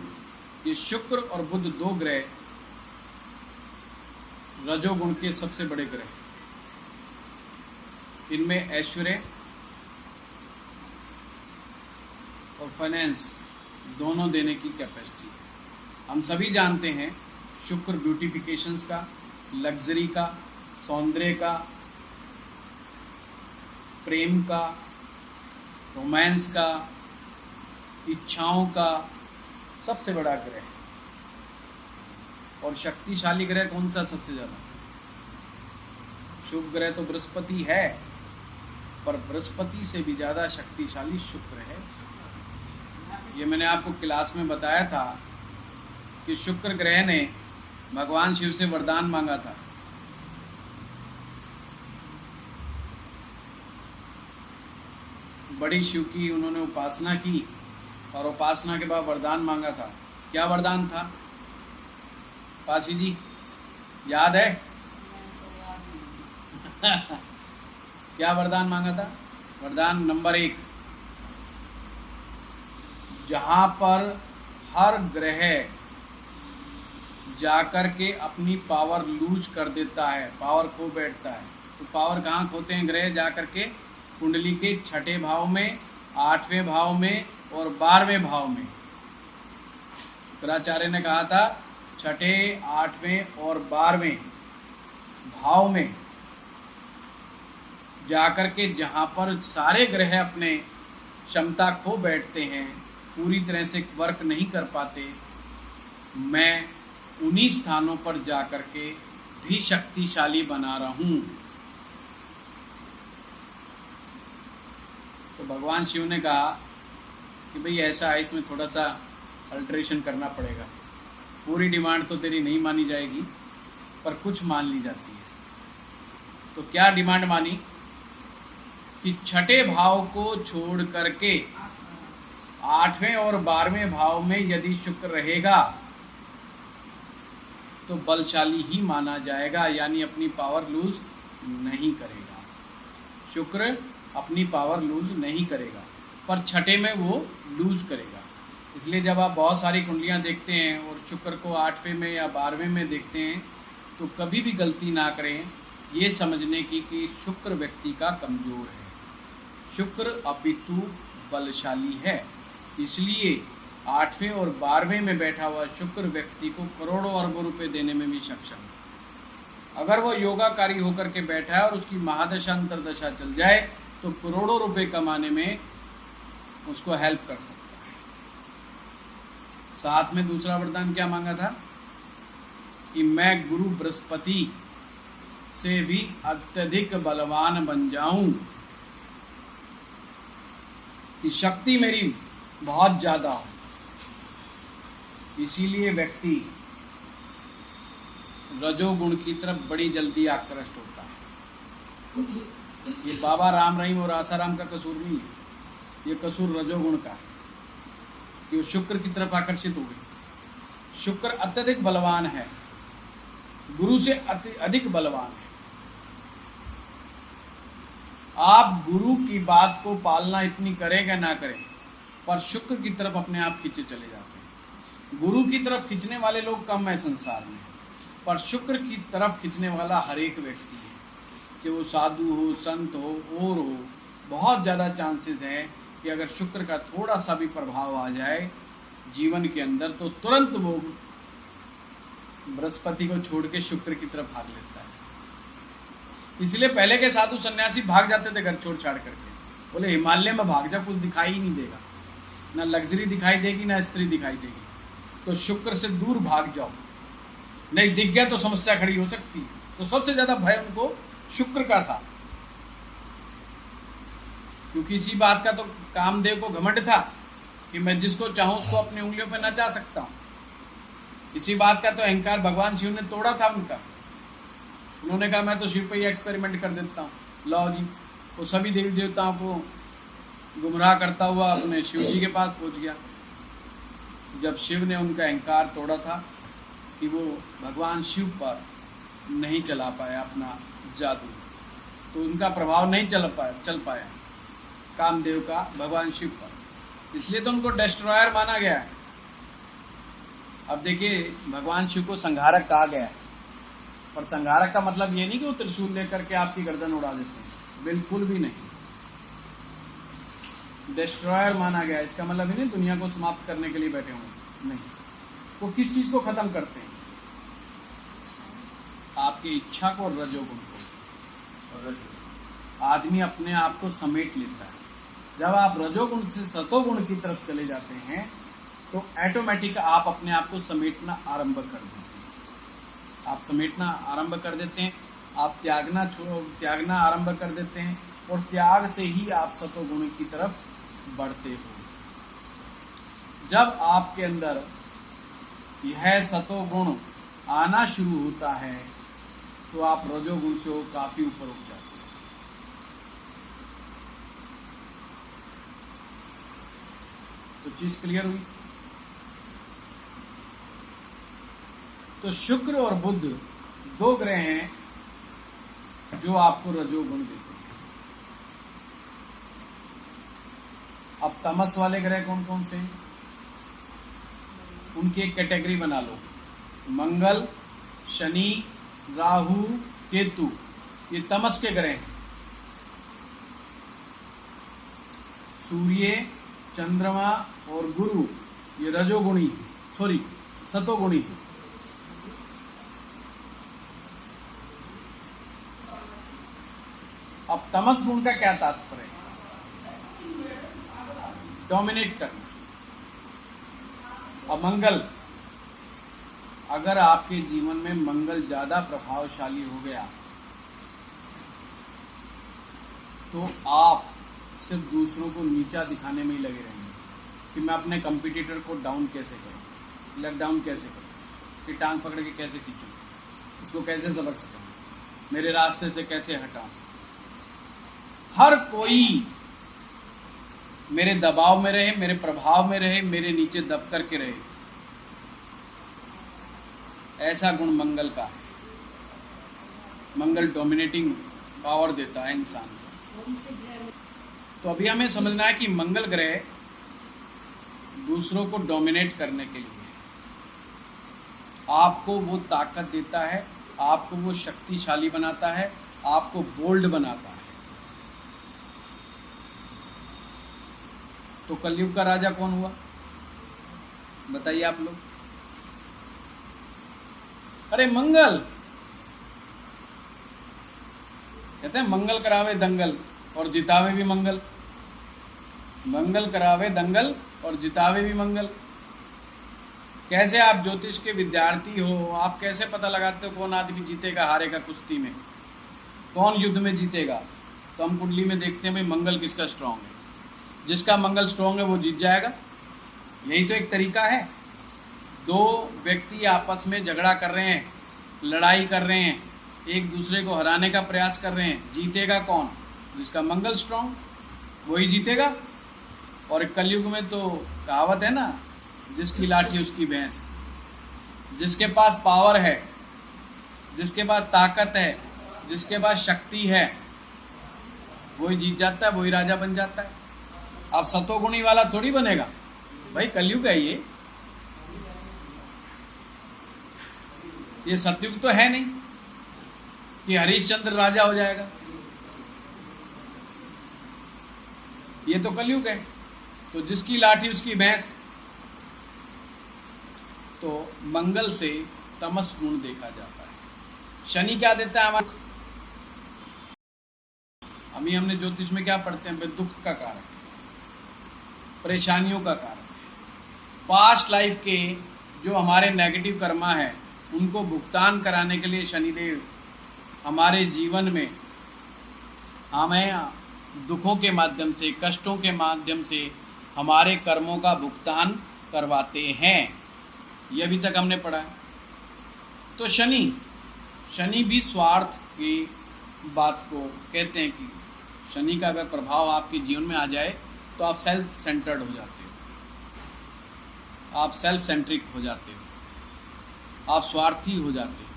ये शुक्र और बुध दो ग्रह रजोगुण के सबसे बड़े ग्रह, इनमें ऐश्वर्य और फाइनेंस दोनों देने की कैपेसिटी है। हम सभी जानते हैं शुक्र ब्यूटिफिकेशंस का, लग्जरी का, सौंदर्य का, प्रेम का, रोमांस का, इच्छाओं का सबसे बड़ा ग्रह है। और शक्तिशाली ग्रह कौन सा सबसे ज्यादा? शुभ ग्रह तो बृहस्पति है, पर बृहस्पति से भी ज्यादा शक्तिशाली शुक्र है। ये मैंने आपको क्लास में बताया था कि शुक्र ग्रह ने भगवान शिव से वरदान मांगा था। बड़ी शिव की उन्होंने उपासना की और उपासना के बाद वरदान मांगा था। क्या वरदान था पासी जी, याद है? क्या वरदान मांगा था? वरदान नंबर 1, जहां पर हर ग्रह जाकर के अपनी पावर लूज कर देता है, पावर खो बैठता है। तो पावर कहाँ खोते हैं ग्रह? जाकर के कुंडली के 6ठे भाव में, 8वें भाव में और 12वें भाव में। शुक्राचार्य ने कहा था 6ठे, 8वें और 12वें भाव में जाकर के जहां पर सारे ग्रह अपने क्षमता खो बैठते हैं, पूरी तरह से वर्क नहीं कर पाते, मैं उन्हीं स्थानों पर जाकर के भी शक्तिशाली बना रहा हूं। तो भगवान शिव ने कहा कि भाई ऐसा है, इसमें थोड़ा सा अल्टरेशन करना पड़ेगा। पूरी डिमांड तो तेरी नहीं मानी जाएगी, पर कुछ मान ली जाती है। तो क्या डिमांड मानी कि 6ठे भाव को छोड़ करके 8वें और 12वें भाव में यदि शुक्र रहेगा तो बलशाली ही माना जाएगा, यानी अपनी पावर लूज नहीं करेगा। शुक्र अपनी पावर लूज नहीं करेगा, पर 6ठे में वो लूज करेगा। इसलिए जब आप बहुत सारी कुंडलियां देखते हैं और शुक्र को 8वें में या 12वें में देखते हैं तो कभी भी गलती ना करें ये समझने की कि शुक्र व्यक्ति का कमजोर है। शुक्र अपितु बलशाली है। इसलिए 8वें और 12वें में बैठा हुआ शुक्र व्यक्ति को करोड़ों अरबों रुपए देने में भी सक्षम है। अगर वो योगाकारी होकर के बैठा है और उसकी महादशा अंतरदशा चल जाए तो करोड़ों रुपए कमाने में उसको हेल्प कर सकता है। साथ में दूसरा वरदान क्या मांगा था कि मैं गुरु बृहस्पति से भी अत्यधिक बलवान बन जाऊं, कि शक्ति मेरी बहुत ज्यादा हो। इसीलिए व्यक्ति रजोगुण की तरफ बड़ी जल्दी आकृष्ट होता है। ये बाबा राम रहीम और आसाराम का कसूर नहीं है, ये कसूर रजोगुण का है कि वो शुक्र की तरफ आकर्षित हो गए। शुक्र अत्यधिक बलवान है, गुरु से अधिक बलवान है। आप गुरु की बात को पालना इतनी करें ना करें, पर शुक्र की तरफ अपने आप खींचे चले जाते हैं। गुरु की तरफ खींचने वाले लोग कम है संसार में, पर शुक्र की तरफ खींचने वाला हर एक व्यक्ति है, कि वो साधु हो, संत हो और हो। बहुत ज़्यादा चांसेस हैं कि अगर शुक्र का थोड़ा सा भी प्रभाव आ जाए जीवन के अंदर तो तुरंत वो बृहस्पति को छोड़ के शुक्र की तरफ भाग लेता है। इसलिए पहले के साधु सन्यासी भाग जाते थे घर छोड़ छाड़ करके, बोले हिमालय में भाग जा, कुछ दिखाई ही नहीं देगा, ना लग्जरी दिखाई देगी ना स्त्री दिखाई देगी, तो शुक्र से दूर भाग जाओ, नहीं दिख गया तो समस्या खड़ी हो सकती है। तो सबसे ज्यादा भय उनको शुक्र का था, क्योंकि इसी बात का तो कामदेव को घमंड था कि मैं जिसको चाहूं उसको अपनी उंगलियों पर नचा सकता हूं। इसी बात का तो अहंकार भगवान शिव ने तोड़ा था उनका। उन्होंने कहा मैं तो शिव पे ही एक्सपेरिमेंट कर देता हूँ, लो जी, वो सभी देवी देवताओं को गुमराह करता हुआ अपने शिव जी के पास पहुंच गया। जब शिव ने उनका अहंकार तोड़ा था कि वो भगवान शिव पर नहीं चला पाया अपना जादू, तो उनका प्रभाव नहीं चल पाया कामदेव का भगवान शिव पर, इसलिए तो उनको डिस्ट्रॉयर माना गया है। अब देखिए भगवान शिव को संहारक कहा गया है, पर संहारक का मतलब ये नहीं कि वो त्रिशूल लेकर के आपकी गर्दन उड़ा देते हैं, बिल्कुल भी नहीं। डिस्ट्रॉयर माना गया, इसका मतलब ही नहीं दुनिया को समाप्त करने के लिए बैठे हुए, नहीं। वो किस चीज को खत्म करते हैं? आपकी इच्छा को और रजोगुण को। आदमी अपने आप को समेट लेता है। जब आप रजोगुण से सतोगुण की तरफ चले जाते हैं तो ऑटोमेटिक आप अपने आप को समेटना आरंभ कर देते हैं। आप समेटना आरंभ कर देते हैं, आप त्यागना आरंभ कर देते हैं, और त्याग से ही आप सतोगुण की तरफ बढ़ते हो। जब आपके अंदर यह सतोगुण आना शुरू होता है तो आप रजोगुण से काफी ऊपर उठ जाते हैं। तो चीज क्लियर हुई? तो शुक्र और बुध दो ग्रह हैं जो आपको रजोगुण देते हैं। अब तमस वाले ग्रह कौन कौन से हैं? उनकी एक कैटेगरी बना लो। मंगल, शनि, राहु, केतु, ये तमस के ग्रह हैं। सूर्य, चंद्रमा और गुरु ये रजोगुणी, सतोगुणी है। अब तमस गुण का क्या तात्पर्य है? डोमिनेट करना। अब मंगल, अगर आपके जीवन में मंगल ज्यादा प्रभावशाली हो गया तो आप सिर्फ दूसरों को नीचा दिखाने में ही लगे रहेंगे कि मैं अपने कंपटीटर को डाउन कैसे करूं, लेग डाउन कैसे करूं, कि टांग पकड़ के कैसे खींचूं, इसको कैसे सबक सकूं, मेरे रास्ते से कैसे हटाऊं। हर कोई मेरे दबाव में रहे, मेरे प्रभाव में रहे, मेरे नीचे दब करके रहे, ऐसा गुण मंगल का है। मंगल डोमिनेटिंग पावर देता है इंसान को। तो अभी हमें समझना है कि मंगल ग्रह दूसरों को डोमिनेट करने के लिए आपको वो ताकत देता है, आपको वो शक्तिशाली बनाता है, आपको बोल्ड बनाता है। तो कलयुग का राजा कौन हुआ बताइए आप लोग? अरे मंगल। कहते हैं मंगल करावे दंगल और जितावे भी मंगल। मंगल करावे दंगल और जितावे भी मंगल। कैसे आप ज्योतिष के विद्यार्थी हो, आप कैसे पता लगाते हो कौन आदमी जीतेगा हारेगा कुश्ती में, कौन युद्ध में जीतेगा? तो हम कुंडली में देखते हैं भाई मंगल किसका स्ट्रांग है। जिसका मंगल स्ट्रांग है वो जीत जाएगा। यही तो एक तरीका है। दो व्यक्ति आपस में झगड़ा कर रहे हैं, लड़ाई कर रहे हैं, एक दूसरे को हराने का प्रयास कर रहे हैं, जीतेगा कौन? जिसका मंगल स्ट्रांग, वही जीतेगा। और कलयुग में तो कहावत है ना, जिसकी लाठी उसकी भैंस। जिसके पास पावर है, जिसके पास ताकत है, जिसके पास शक्ति है, वही जीत जाता है, वही राजा बन जाता है। अब सतोगुणी वाला थोड़ी बनेगा भाई, कलयुग है ये सतयुग तो है नहीं कि हरिश्चंद्र राजा हो जाएगा। ये तो कलयुग है। तो जिसकी लाठी उसकी भैंस। तो मंगल से तमस गुण देखा जाता है। शनि क्या देता है हमारे? हमने ज्योतिष में क्या पढ़ते हैं? दुख का कारक, परेशानियों का कारक। पास्ट लाइफ के जो हमारे नेगेटिव कर्मा है उनको भुगतान कराने के लिए शनिदेव हमारे जीवन में हमें दुखों के माध्यम से, कष्टों के माध्यम से हमारे कर्मों का भुगतान करवाते हैं। ये अभी तक हमने पढ़ा है। तो शनि भी स्वार्थ की बात को कहते हैं कि शनि का अगर प्रभाव आपके जीवन में आ जाए तो आप सेल्फ सेंटर्ड हो जाते हो, आप सेल्फ सेंट्रिक हो जाते हो, आप स्वार्थी हो जाते हो,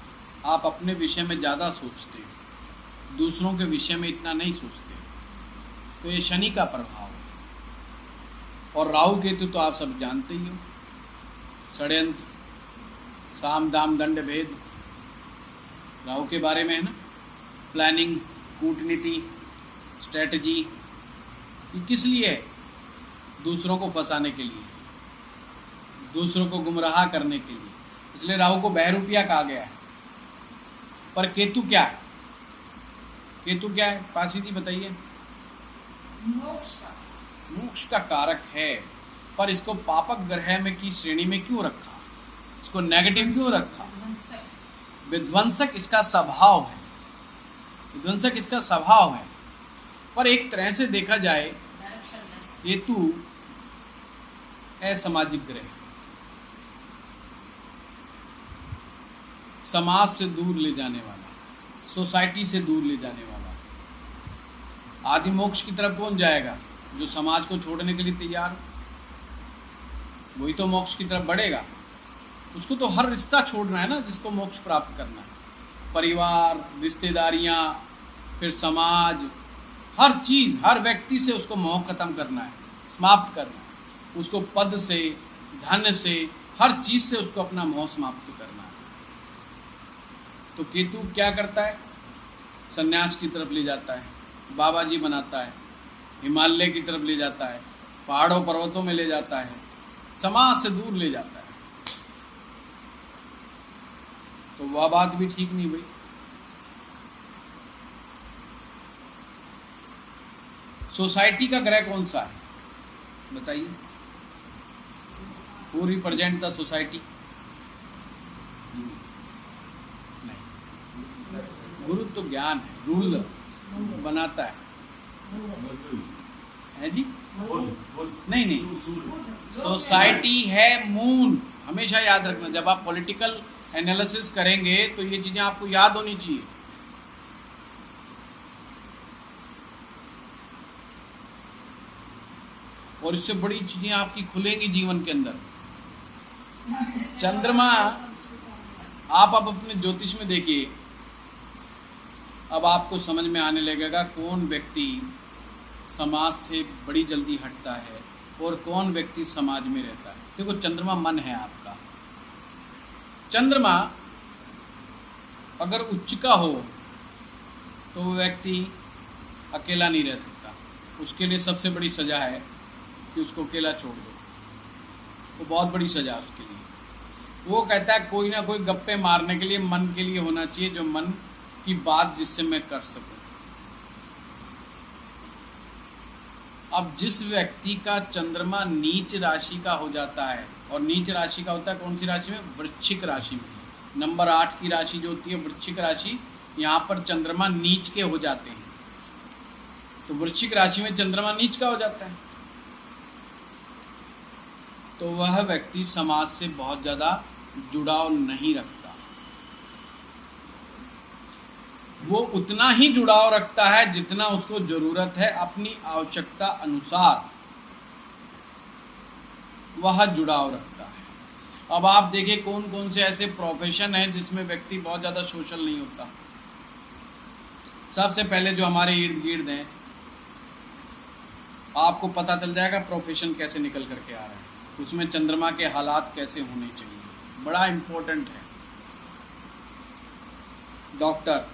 आप अपने विषय में ज़्यादा सोचते हो, दूसरों के विषय में इतना नहीं सोचते हो। तो ये शनि का प्रभाव है। और राहु केतु तो आप सब जानते ही हो, षड्यंत्र, साम दाम दंड भेद, राहु के बारे में है ना, प्लानिंग, कूटनीति, स्ट्रेटजी। ये किस लिए है? दूसरों को फंसाने के लिए, दूसरों को गुमराह करने के लिए। इसलिए राहु को बहरूपिया कहा गया है। पर केतु क्या है? केतु क्या है? पासी जी बताइए। मोक्ष का कारक है। पर इसको पापक ग्रह में की श्रेणी में क्यों रखा? इसको नेगेटिव क्यों रखा? विध्वंसक इसका स्वभाव है, विध्वंसक इसका स्वभाव है। पर एक तरह से देखा जाए केतु असामाजिक ग्रह, समाज से दूर ले जाने वाला, सोसाइटी से दूर ले जाने वाला। आदि मोक्ष की तरफ कौन जाएगा? जो समाज को छोड़ने के लिए तैयार हो, वही तो मोक्ष की तरफ बढ़ेगा। उसको तो हर रिश्ता छोड़ना है ना जिसको मोक्ष प्राप्त करना है। परिवार, रिश्तेदारियां, फिर समाज, हर चीज, हर व्यक्ति से उसको मोह खत्म करना है, समाप्त करना है। उसको पद से, धन से, हर चीज से उसको अपना मोह समाप्त करना है। तो केतु क्या करता है? सन्यास की तरफ ले जाता है, बाबा जी बनाता है, हिमालय की तरफ ले जाता है, पहाड़ों पर्वतों में ले जाता है, समाज से दूर ले जाता है। तो वह बात भी ठीक नहीं भाई। सोसाइटी का ग्रह कौन सा है बताइए? Who represent the society? नहीं, गुरु तो ज्ञान है, रूल बनाता है जी? नहीं, सोसाइटी है मून। हमेशा याद रखना, जब आप पॉलिटिकल एनालिसिस करेंगे तो ये चीजें आपको याद होनी चाहिए। और इससे बड़ी चीजें आपकी खुलेंगी जीवन के अंदर। चंद्रमा, आप अब अपने ज्योतिष में देखिए, अब आपको समझ में आने लगेगा कौन व्यक्ति समाज से बड़ी जल्दी हटता है और कौन व्यक्ति समाज में रहता है। देखो, चंद्रमा मन है आपका। चंद्रमा अगर उच्च का हो तो वो व्यक्ति अकेला नहीं रह सकता। उसके लिए सबसे बड़ी सजा है कि उसको अकेला छोड़ दो। वो बहुत बड़ी सजा है उसके लिए। वो कहता है कोई ना कोई गप्पे मारने के लिए मन के लिए होना चाहिए, जो मन की बात जिससे मैं कर सकूं। अब जिस व्यक्ति का चंद्रमा नीच राशि का हो जाता है, और नीच राशि का होता है कौन सी राशि में? वृश्चिक राशि में। नंबर 8 की राशि जो होती है वृश्चिक राशि, यहाँ पर चंद्रमा नीच के हो जाते हैं। तो वृश्चिक राशि में चंद्रमा नीच का हो जाता है, तो वह व्यक्ति समाज से बहुत ज़्यादा जुड़ाव नहीं रखता। वो उतना ही जुड़ाव रखता है जितना उसको जरूरत है, अपनी आवश्यकता अनुसार वह जुड़ाव रखता है। अब आप देखिए कौन कौन से ऐसे प्रोफेशन हैं जिसमें व्यक्ति बहुत ज़्यादा सोशल नहीं होता। सबसे पहले जो हमारे इर्द गिर्द हैं, आपको पता चल जाएगा प्रोफेशन कैसे निकल करके आ रहा है, उसमें चंद्रमा के हालात कैसे होने चाहिए, बड़ा इम्पोर्टेंट है। डॉक्टर,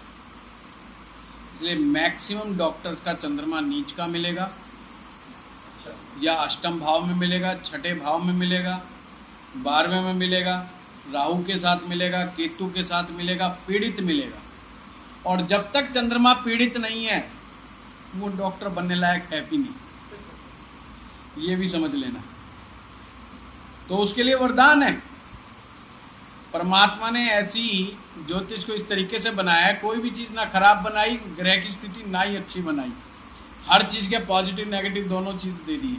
इसलिए मैक्सिमम डॉक्टर्स का चंद्रमा नीच का मिलेगा, या अष्टम भाव में मिलेगा, छठे भाव में मिलेगा, 12वें में मिलेगा, राहु के साथ मिलेगा, केतु के साथ मिलेगा, पीड़ित मिलेगा। और जब तक चंद्रमा पीड़ित नहीं है वो डॉक्टर बनने लायक है भी नहीं, ये भी समझ लेना। तो उसके लिए वरदान है। परमात्मा ने ऐसी ज्योतिष को इस तरीके से बनाया है, कोई भी चीज़ ना खराब बनाई, ग्रह की स्थिति ना ही अच्छी बनाई, हर चीज़ के पॉजिटिव नेगेटिव दोनों चीज़ दे दी।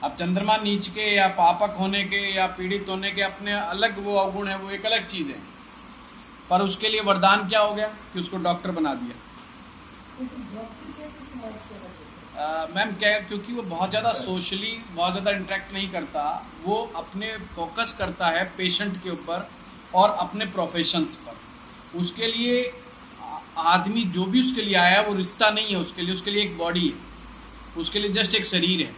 अब चंद्रमा नीच के या पापक होने के या पीड़ित होने के अपने अलग वो अवगुण है, वो एक अलग चीज़ है, पर उसके लिए वरदान क्या हो गया कि उसको डॉक्टर बना दिया। मैम क्या, क्योंकि वो बहुत ज़्यादा सोशली बहुत ज़्यादा इंटरेक्ट नहीं करता, वो अपने फोकस करता है पेशेंट के ऊपर और अपने प्रोफेशंस पर। उसके लिए आदमी जो भी उसके लिए आया है वो रिश्ता नहीं है, उसके लिए एक बॉडी है, उसके लिए जस्ट एक शरीर है,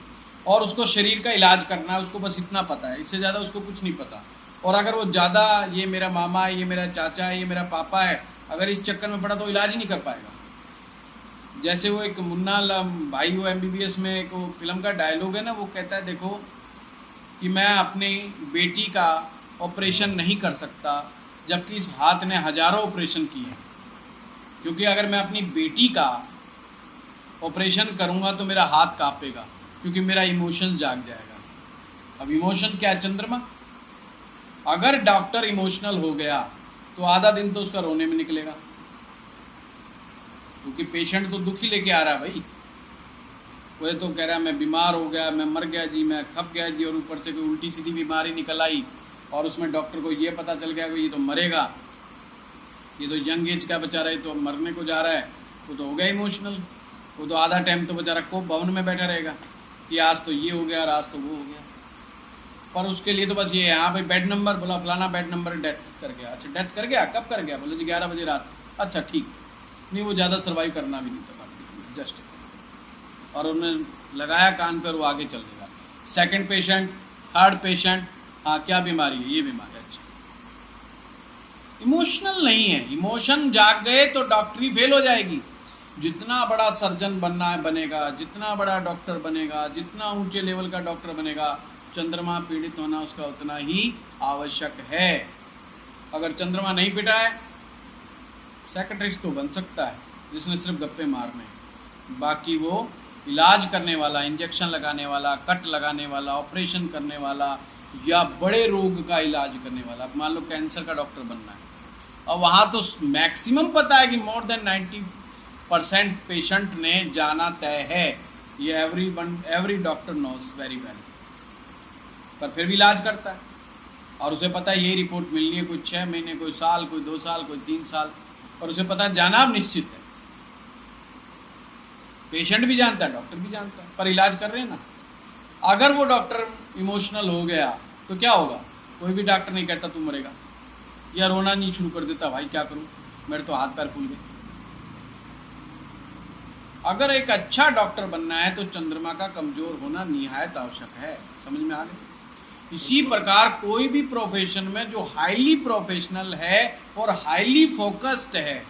और उसको शरीर का इलाज करना है, उसको बस इतना पता है, इससे ज़्यादा उसको कुछ नहीं पता। और अगर वो ज़्यादा ये मेरा मामा है, ये मेरा चाचा है, ये मेरा पापा है, अगर इस चक्कर में पड़ा तो इलाज ही नहीं कर पाएगा। जैसे वो एक मुन्ना भाई वो MBBS में एक फिल्म का डायलॉग है ना, वो कहता है देखो कि मैं अपनी बेटी का ऑपरेशन नहीं कर सकता, जबकि इस हाथ ने हजारों ऑपरेशन किए हैं, क्योंकि अगर मैं अपनी बेटी का ऑपरेशन करूंगा तो मेरा हाथ कांपेगा, क्योंकि मेरा इमोशन जाग जाएगा। अब इमोशन क्या है? चंद्रमा। अगर डॉक्टर इमोशनल हो गया तो आधा दिन तो उसका रोने में निकलेगा, क्योंकि पेशेंट तो दुखी लेके आ रहा है भाई। वो तो कह रहा है मैं बीमार हो गया, मैं मर गया जी, मैं खप गया जी, और ऊपर से कोई उल्टी सीधी बीमारी निकल आई, और उसमें डॉक्टर को ये पता चल गया कि ये तो मरेगा, ये तो यंग एज का बेचारा है, तो मरने को जा रहा है, वो तो हो गया इमोशनल। वो तो आधा टाइम तो बेचारा कोप भवन में बैठा रहेगा कि आज तो ये हो गया और आज तो वो हो गया। पर उसके लिए तो बस ये यहाँ पे बेड नंबर बोला, फलाना बेड नंबर डेथ कर गया। अच्छा डेथ कर गया, कब कर गया? बोले जी 11 बजे रात। अच्छा ठीक, नहीं वो ज़्यादा सर्वाइव करना भी नहीं था बस, जस्ट, और उन्होंने लगाया कान पर, वो आगे चल देगा। सेकंड पेशेंट, थर्ड पेशेंट, हाँ क्या बीमारी है? ये बीमारी। अच्छा, इमोशनल नहीं है, इमोशन जाग गए तो डॉक्टरी फेल हो जाएगी। जितना बड़ा सर्जन बनना है बनेगा, जितना बड़ा डॉक्टर बनेगा, जितना ऊंचे लेवल का डॉक्टर बनेगा, चंद्रमा पीड़ित होना उसका उतना ही आवश्यक है। अगर चंद्रमा नहीं पिटा है, सेक्रेटरिस्ट तो बन सकता है जिसने सिर्फ गप्पे मारने हैं, बाकी वो इलाज करने वाला, इंजेक्शन लगाने वाला, कट लगाने वाला, ऑपरेशन करने वाला, या बड़े रोग का इलाज करने वाला। मान लो कैंसर का डॉक्टर बनना है, और वहाँ तो मैक्सिमम पता है कि मोर देन 90% पेशेंट ने जाना तय है, ये every doctor knows very well, पर फिर भी इलाज करता है, और उसे पता है यही रिपोर्ट मिलनी है, कोई 6 महीने, कोई साल, कोई 2 साल, कोई 3 साल, पर उसे पता है जाना अब निश्चित है। पेशेंट भी जानता है, डॉक्टर भी जानता है, पर इलाज कर रहे हैं ना। अगर वो डॉक्टर इमोशनल हो गया तो क्या होगा? कोई भी डॉक्टर नहीं कहता तू मरेगा, या रोना नहीं शुरू कर देता, भाई क्या करूं, मेरे तो हाथ पैर फूल गए। अगर एक अच्छा डॉक्टर बनना है तो चंद्रमा का कमजोर होना निहायत आवश्यक है। समझ में आ गया? इसी प्रकार कोई भी प्रोफेशन में जो हाईली प्रोफेशनल है और हाईली फोकस्ड है,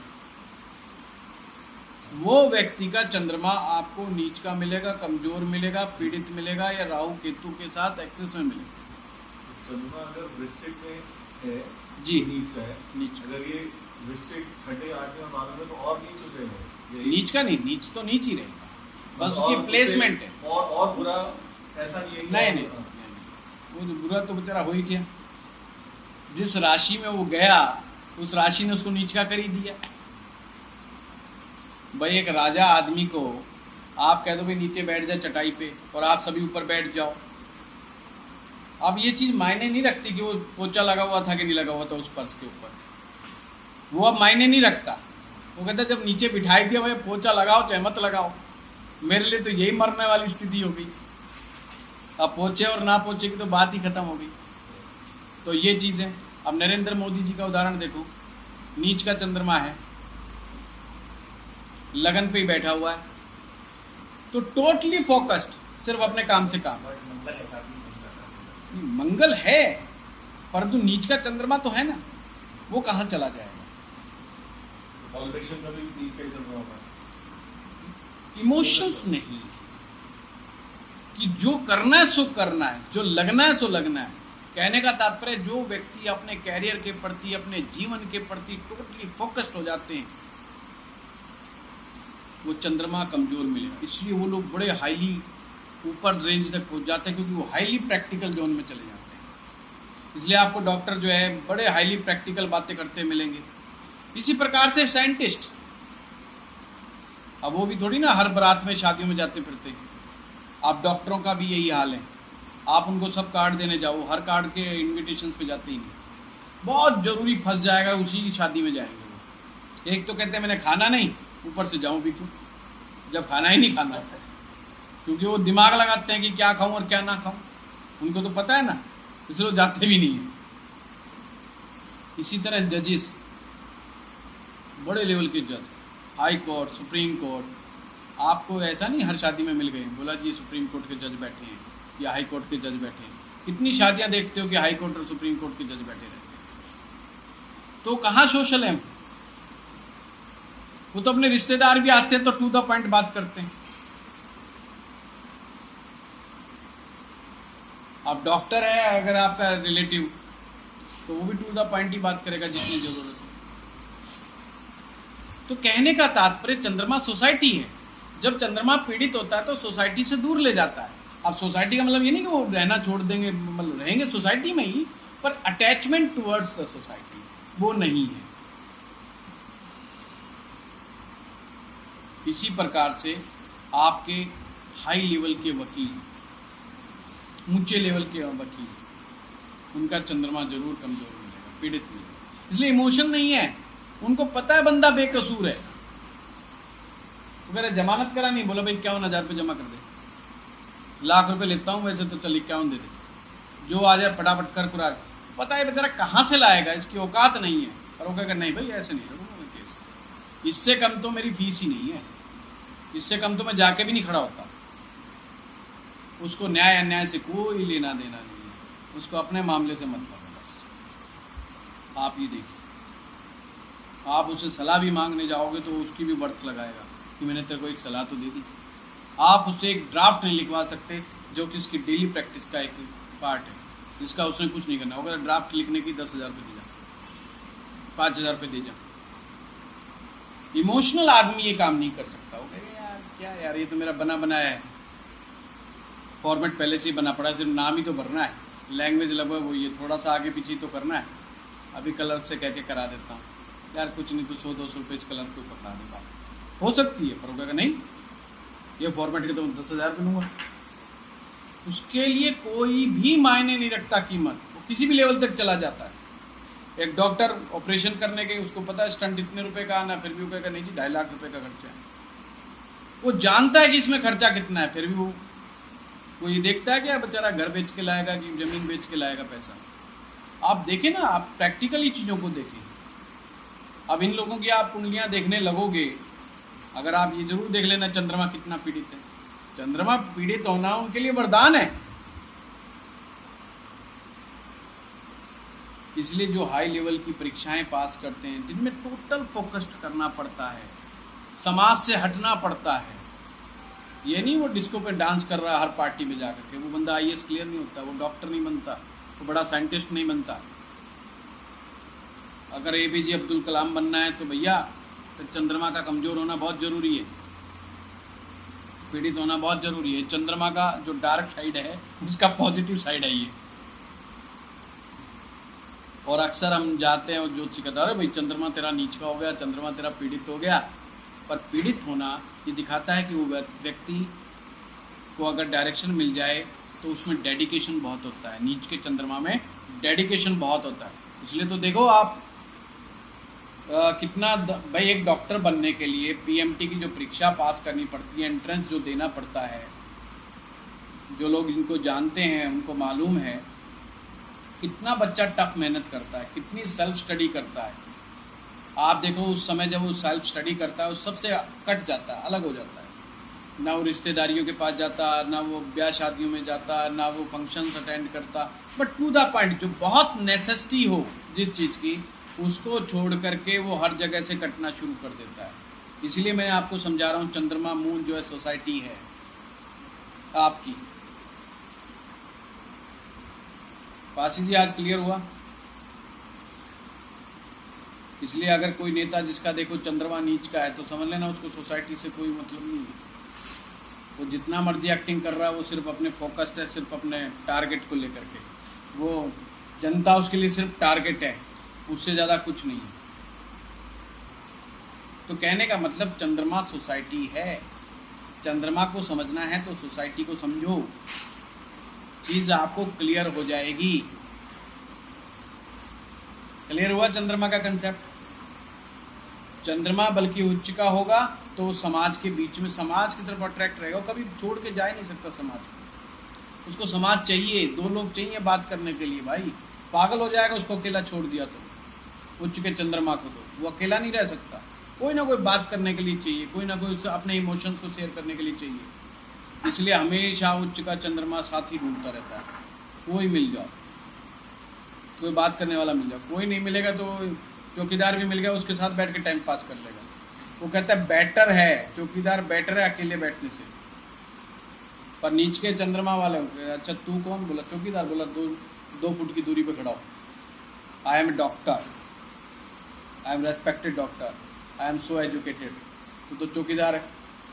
वो व्यक्ति का चंद्रमा आपको नीच का मिलेगा, कमजोर मिलेगा, पीड़ित मिलेगा, या राहु केतु के साथ एक्सेस में मिलेगा। चंद्रमा अगर वृश्चिक में है जी, नीच का है, नीच। अगर ये वृश्चिक 6, 8 में 12 में तो और नीच हो जाएगा। नीच का नहीं, नीच तो नीच ही रहेगा, बस और उसकी प्लेसमेंट है। और बुरा ऐसा नहीं है कि नहीं नहीं, वो जो बुरा तो बेचारा हो ही गया। जिस राशि में वो गया उस राशि ने उसको नीच का कर ही दिया। भाई एक राजा आदमी को आप कह दो भाई नीचे बैठ जाए चटाई पे और आप सभी ऊपर बैठ जाओ, अब ये चीज मायने नहीं रखती कि वो पोचा लगा हुआ था कि नहीं लगा हुआ था उस पर्स के ऊपर, वो अब मायने नहीं रखता। वो कहता जब नीचे बिठाई दिया भाई पोचा लगाओ चाहे मत लगाओ, मेरे लिए तो यही मरने वाली स्थिति हो गई। अब पोचे और ना पोचे की तो बात ही खत्म हो गई। तो ये चीजें, अब नरेंद्र मोदी जी का उदाहरण देखो, नीच का चंद्रमा है, लगन पे ही बैठा हुआ है, तो टोटली फोकस्ड सिर्फ अपने काम से काम। मंगल है परंतु नीच का चंद्रमा तो है ना, वो कहां चला जाएगा। पॉलिटिशियन का भी नीचे ही चल रहा होगा। इमोशंस नहीं, कि जो करना है सो करना है, जो लगना है सो लगना है। कहने का तात्पर्य जो व्यक्ति अपने कैरियर के प्रति, अपने जीवन के प्रति टोटली फोकस्ड हो जाते हैं, वो चंद्रमा कमजोर मिलेगा। इसलिए वो लोग बड़े हाईली ऊपर रेंज तक पहुंच जाते हैं, क्योंकि वो हाईली प्रैक्टिकल जोन में चले जाते हैं। इसलिए आपको डॉक्टर जो है बड़े हाईली प्रैक्टिकल बातें करते मिलेंगे। इसी प्रकार से साइंटिस्ट, अब वो भी थोड़ी ना हर बारात में शादियों में जाते फिरते। आप डॉक्टरों का भी यही हाल है, आप उनको सब कार्ड देने जाओ, हर कार्ड के इन्विटेशंस पे जाते ही नहीं। बहुत जरूरी फंस जाएगा उसी की शादी में जाएंगे वो। एक तो कहते हैं मैंने खाना नहीं, ऊपर से जाऊं भी क्यों जब खाना ही नहीं खाना, क्योंकि वो दिमाग लगाते हैं कि क्या खाऊं और क्या ना खाऊं, उनको तो पता है ना, इसलिए वो जाते भी नहीं है। इसी तरह जजेस, बड़े लेवल के जज, हाई कोर्ट, सुप्रीम कोर्ट, आपको ऐसा नहीं हर शादी में मिल गए, बोला जी सुप्रीम कोर्ट के जज बैठे हैं या हाई कोर्ट के जज बैठे हैं। कितनी शादियां देखते हो कि हाई कोर्ट और सुप्रीम कोर्ट के जज बैठे रहते हैं, तो कहाँ सोशल है वो। तो अपने रिश्तेदार भी आते हैं तो टू द पॉइंट बात करते हैं। आप डॉक्टर है अगर आपका रिलेटिव, तो वो भी टू द पॉइंट ही बात करेगा जितनी जरूरत है। तो कहने का तात्पर्य चंद्रमा सोसाइटी है, जब चंद्रमा पीड़ित होता है तो सोसाइटी से दूर ले जाता है। अब सोसाइटी का मतलब ये नहीं कि वो रहना छोड़ देंगे, मतलब रहेंगे सोसाइटी में ही, पर अटैचमेंट टुवर्ड्स द सोसाइटी वो नहीं है। इसी प्रकार से आपके हाई लेवल के वकील, ऊंचे लेवल के वकील, उनका चंद्रमा जरूर कमजोर मिलेगा, पीड़ित मिलेगा। इसलिए इमोशन नहीं है, उनको पता है बंदा बेकसूर है। वगैरह जमानत करा नहीं, बोला भाई 51,000 रुपये जमा कर दे, लाख रुपए लेता हूँ वैसे तो चल 51 दे दे, जो आ जाए फटाफट कर कुरा। पता है बेचारा कहाँ से लाएगा, इसकी औकात नहीं है। और वो कहेगा नहीं भाई ऐसे नहीं लड़ूंगा मैं केस, इससे कम तो मेरी फीस ही नहीं है, इससे कम तो मैं जाके भी नहीं खड़ा होता। उसको न्याय अन्याय से कोई लेना देना नहीं है, उसको अपने मामले से मतलब है बस। आप ये देखिए, आप उसे सलाह भी मांगने जाओगे तो उसकी भी वर्थ लगाएगा कि मैंने तेरे को एक सलाह तो दे दी। आप उससे एक ड्राफ्ट नहीं लिखवा सकते जो कि उसकी डेली प्रैक्टिस का एक पार्ट है, जिसका उसने कुछ नहीं करना होगा। ड्राफ्ट लिखने की 10,000 रुपये दे जा, 5,000 रुपये दे जा। इमोशनल आदमी ये काम नहीं कर सकता। वो कहेगा यार क्या यार, ये तो मेरा बना बनाया है, फॉर्मेट पहले से ही बना पड़ा है, सिर्फ नाम ही तो भरना है, लैंग्वेज लगभग वो ये थोड़ा सा आगे पीछे तो करना है। अभी कलर से कह के करा देता हूँ यार, कुछ नहीं तो 100-200 रुपये इस कलर को पकड़ा दे, बात हो सकती है। पर वो कहेगा नहीं ये फॉर्मेट के तो 10,000 रुपये लूँगा। उसके लिए कोई भी मायने नहीं रखता कीमत, वो किसी भी लेवल तक चला जाता है। एक डॉक्टर ऑपरेशन करने के, उसको पता है स्टंट इतने रुपए का आना, फिर भी वो कहेगा नहीं जी 2.5 लाख रुपए का खर्चा है। वो जानता है कि इसमें खर्चा कितना है, फिर भी वो ये देखता है कि बेचारा घर बेच के लाएगा कि जमीन बेच के लाएगा पैसा। आप देखें ना, आप प्रैक्टिकली चीज़ों को देखें। अब इन लोगों की आप कुंडलियाँ देखने लगोगे, अगर आप ये जरूर देख लेना चंद्रमा कितना पीड़ित है। चंद्रमा पीड़ित होना उनके लिए वरदान है। इसलिए जो हाई लेवल की परीक्षाएं पास करते हैं, जिनमें टोटल फोकस्ड करना पड़ता है, समाज से हटना पड़ता है, ये नहीं वो डिस्को पे डांस कर रहा है हर पार्टी में जाकर के, वो बंदा आईएएस क्लियर नहीं होता, वो डॉक्टर नहीं बनता, वो बड़ा साइंटिस्ट नहीं बनता। अगर एपीजे अब्दुल कलाम बनना है तो भैया तो चंद्रमा का कमजोर होना बहुत जरूरी है। पीड़ित होना बहुत जरूरी है। चंद्रमा का जो डार्क साइड है उसका पॉजिटिव साइड है ये। और अक्सर हम जाते हैं और ज्योतिषी कहता है अरे भाई चंद्रमा तेरा नीच का हो गया, चंद्रमा तेरा पीड़ित हो गया। पर पीड़ित होना ये दिखाता है कि वो व्यक्ति को अगर डायरेक्शन मिल जाए तो उसमें डेडिकेशन बहुत होता है। नीच के चंद्रमा में डेडिकेशन बहुत होता है। इसलिए तो देखो आप कितना भाई एक डॉक्टर बनने के लिए पीएमटी की जो परीक्षा पास करनी पड़ती है, एंट्रेंस जो देना पड़ता है, जो लोग इनको जानते हैं उनको मालूम है कितना बच्चा टफ मेहनत करता है, कितनी सेल्फ स्टडी करता है। आप देखो उस समय जब वो सेल्फ स्टडी करता है, उस सबसे कट जाता है, अलग हो जाता है। ना वो रिश्तेदारियों के पास जाता, ना वो ब्याह शादियों में जाता, ना वो फंक्शंस अटेंड करता, बट टू द पॉइंट जो बहुत नेसेसिटी हो जिस चीज़ की, उसको छोड़ करके वो हर जगह से कटना शुरू कर देता है। इसलिए मैं आपको समझा रहा हूँ, चंद्रमा मून जो है सोसाइटी है आपकी। पासी जी आज क्लियर हुआ? इसलिए अगर कोई नेता जिसका देखो चंद्रमा नीच का है तो समझ लेना उसको सोसाइटी से कोई मतलब नहीं है। वो जितना मर्जी एक्टिंग कर रहा है वो सिर्फ अपने फोकस्ड है, सिर्फ अपने टारगेट को लेकर के। वो जनता उसके लिए सिर्फ टारगेट है, उससे ज़्यादा कुछ नहीं है। तो कहने का मतलब चंद्रमा सोसाइटी है। चंद्रमा को समझना है तो सोसाइटी को समझो, चीज़ आपको क्लियर हो जाएगी। क्लियर हुआ चंद्रमा का कंसेप्ट? चंद्रमा बल्कि उच्च का होगा तो समाज के बीच में, समाज की तरफ अट्रैक्ट रहेगा, कभी छोड़ के जा ही नहीं सकता समाज को। उसको समाज चाहिए, दो लोग चाहिए बात करने के लिए। भाई पागल हो जाएगा उसको अकेला छोड़ दिया तो। उच्च के चंद्रमा को तो वो अकेला नहीं रह सकता, कोई ना कोई बात करने के लिए चाहिए, कोई ना कोई अपने इमोशंस को शेयर करने के लिए चाहिए। इसलिए हमेशा उच्च का चंद्रमा साथी ढूंढता रहता है। कोई मिल जाओ, कोई बात करने वाला मिल जाओ। कोई नहीं मिलेगा तो चौकीदार भी मिल गया, उसके साथ बैठ के टाइम पास कर लेगा। वो कहता है बेटर है चौकीदार, बेटर है अकेले बैठने से। पर नीच के चंद्रमा वाले अच्छा तू कौन? बोला चौकीदार। बोला 2 फुट की दूरी पे खड़ा हो। I am doctor, I am respected doctor, I am so educated. तो चौकीदार है,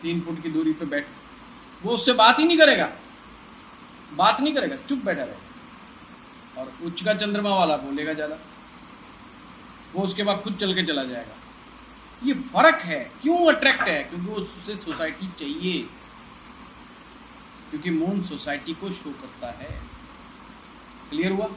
3 फुट की दूरी पे बैठ। वो उससे बात ही नहीं करेगा, बात नहीं करेगा, चुप बैठा रहेगा। और उच्च का चंद्रमा वाला बोलेगा ज़्यादा, वो उसके बाद खुद चल के चला जाएगा। ये फर्क है। क्यों अट्रैक्ट है? क्योंकि उससे सोसाइटी चाहिए, क्योंकि मून सोसाइटी को शो करता है। क्लियर हुआ?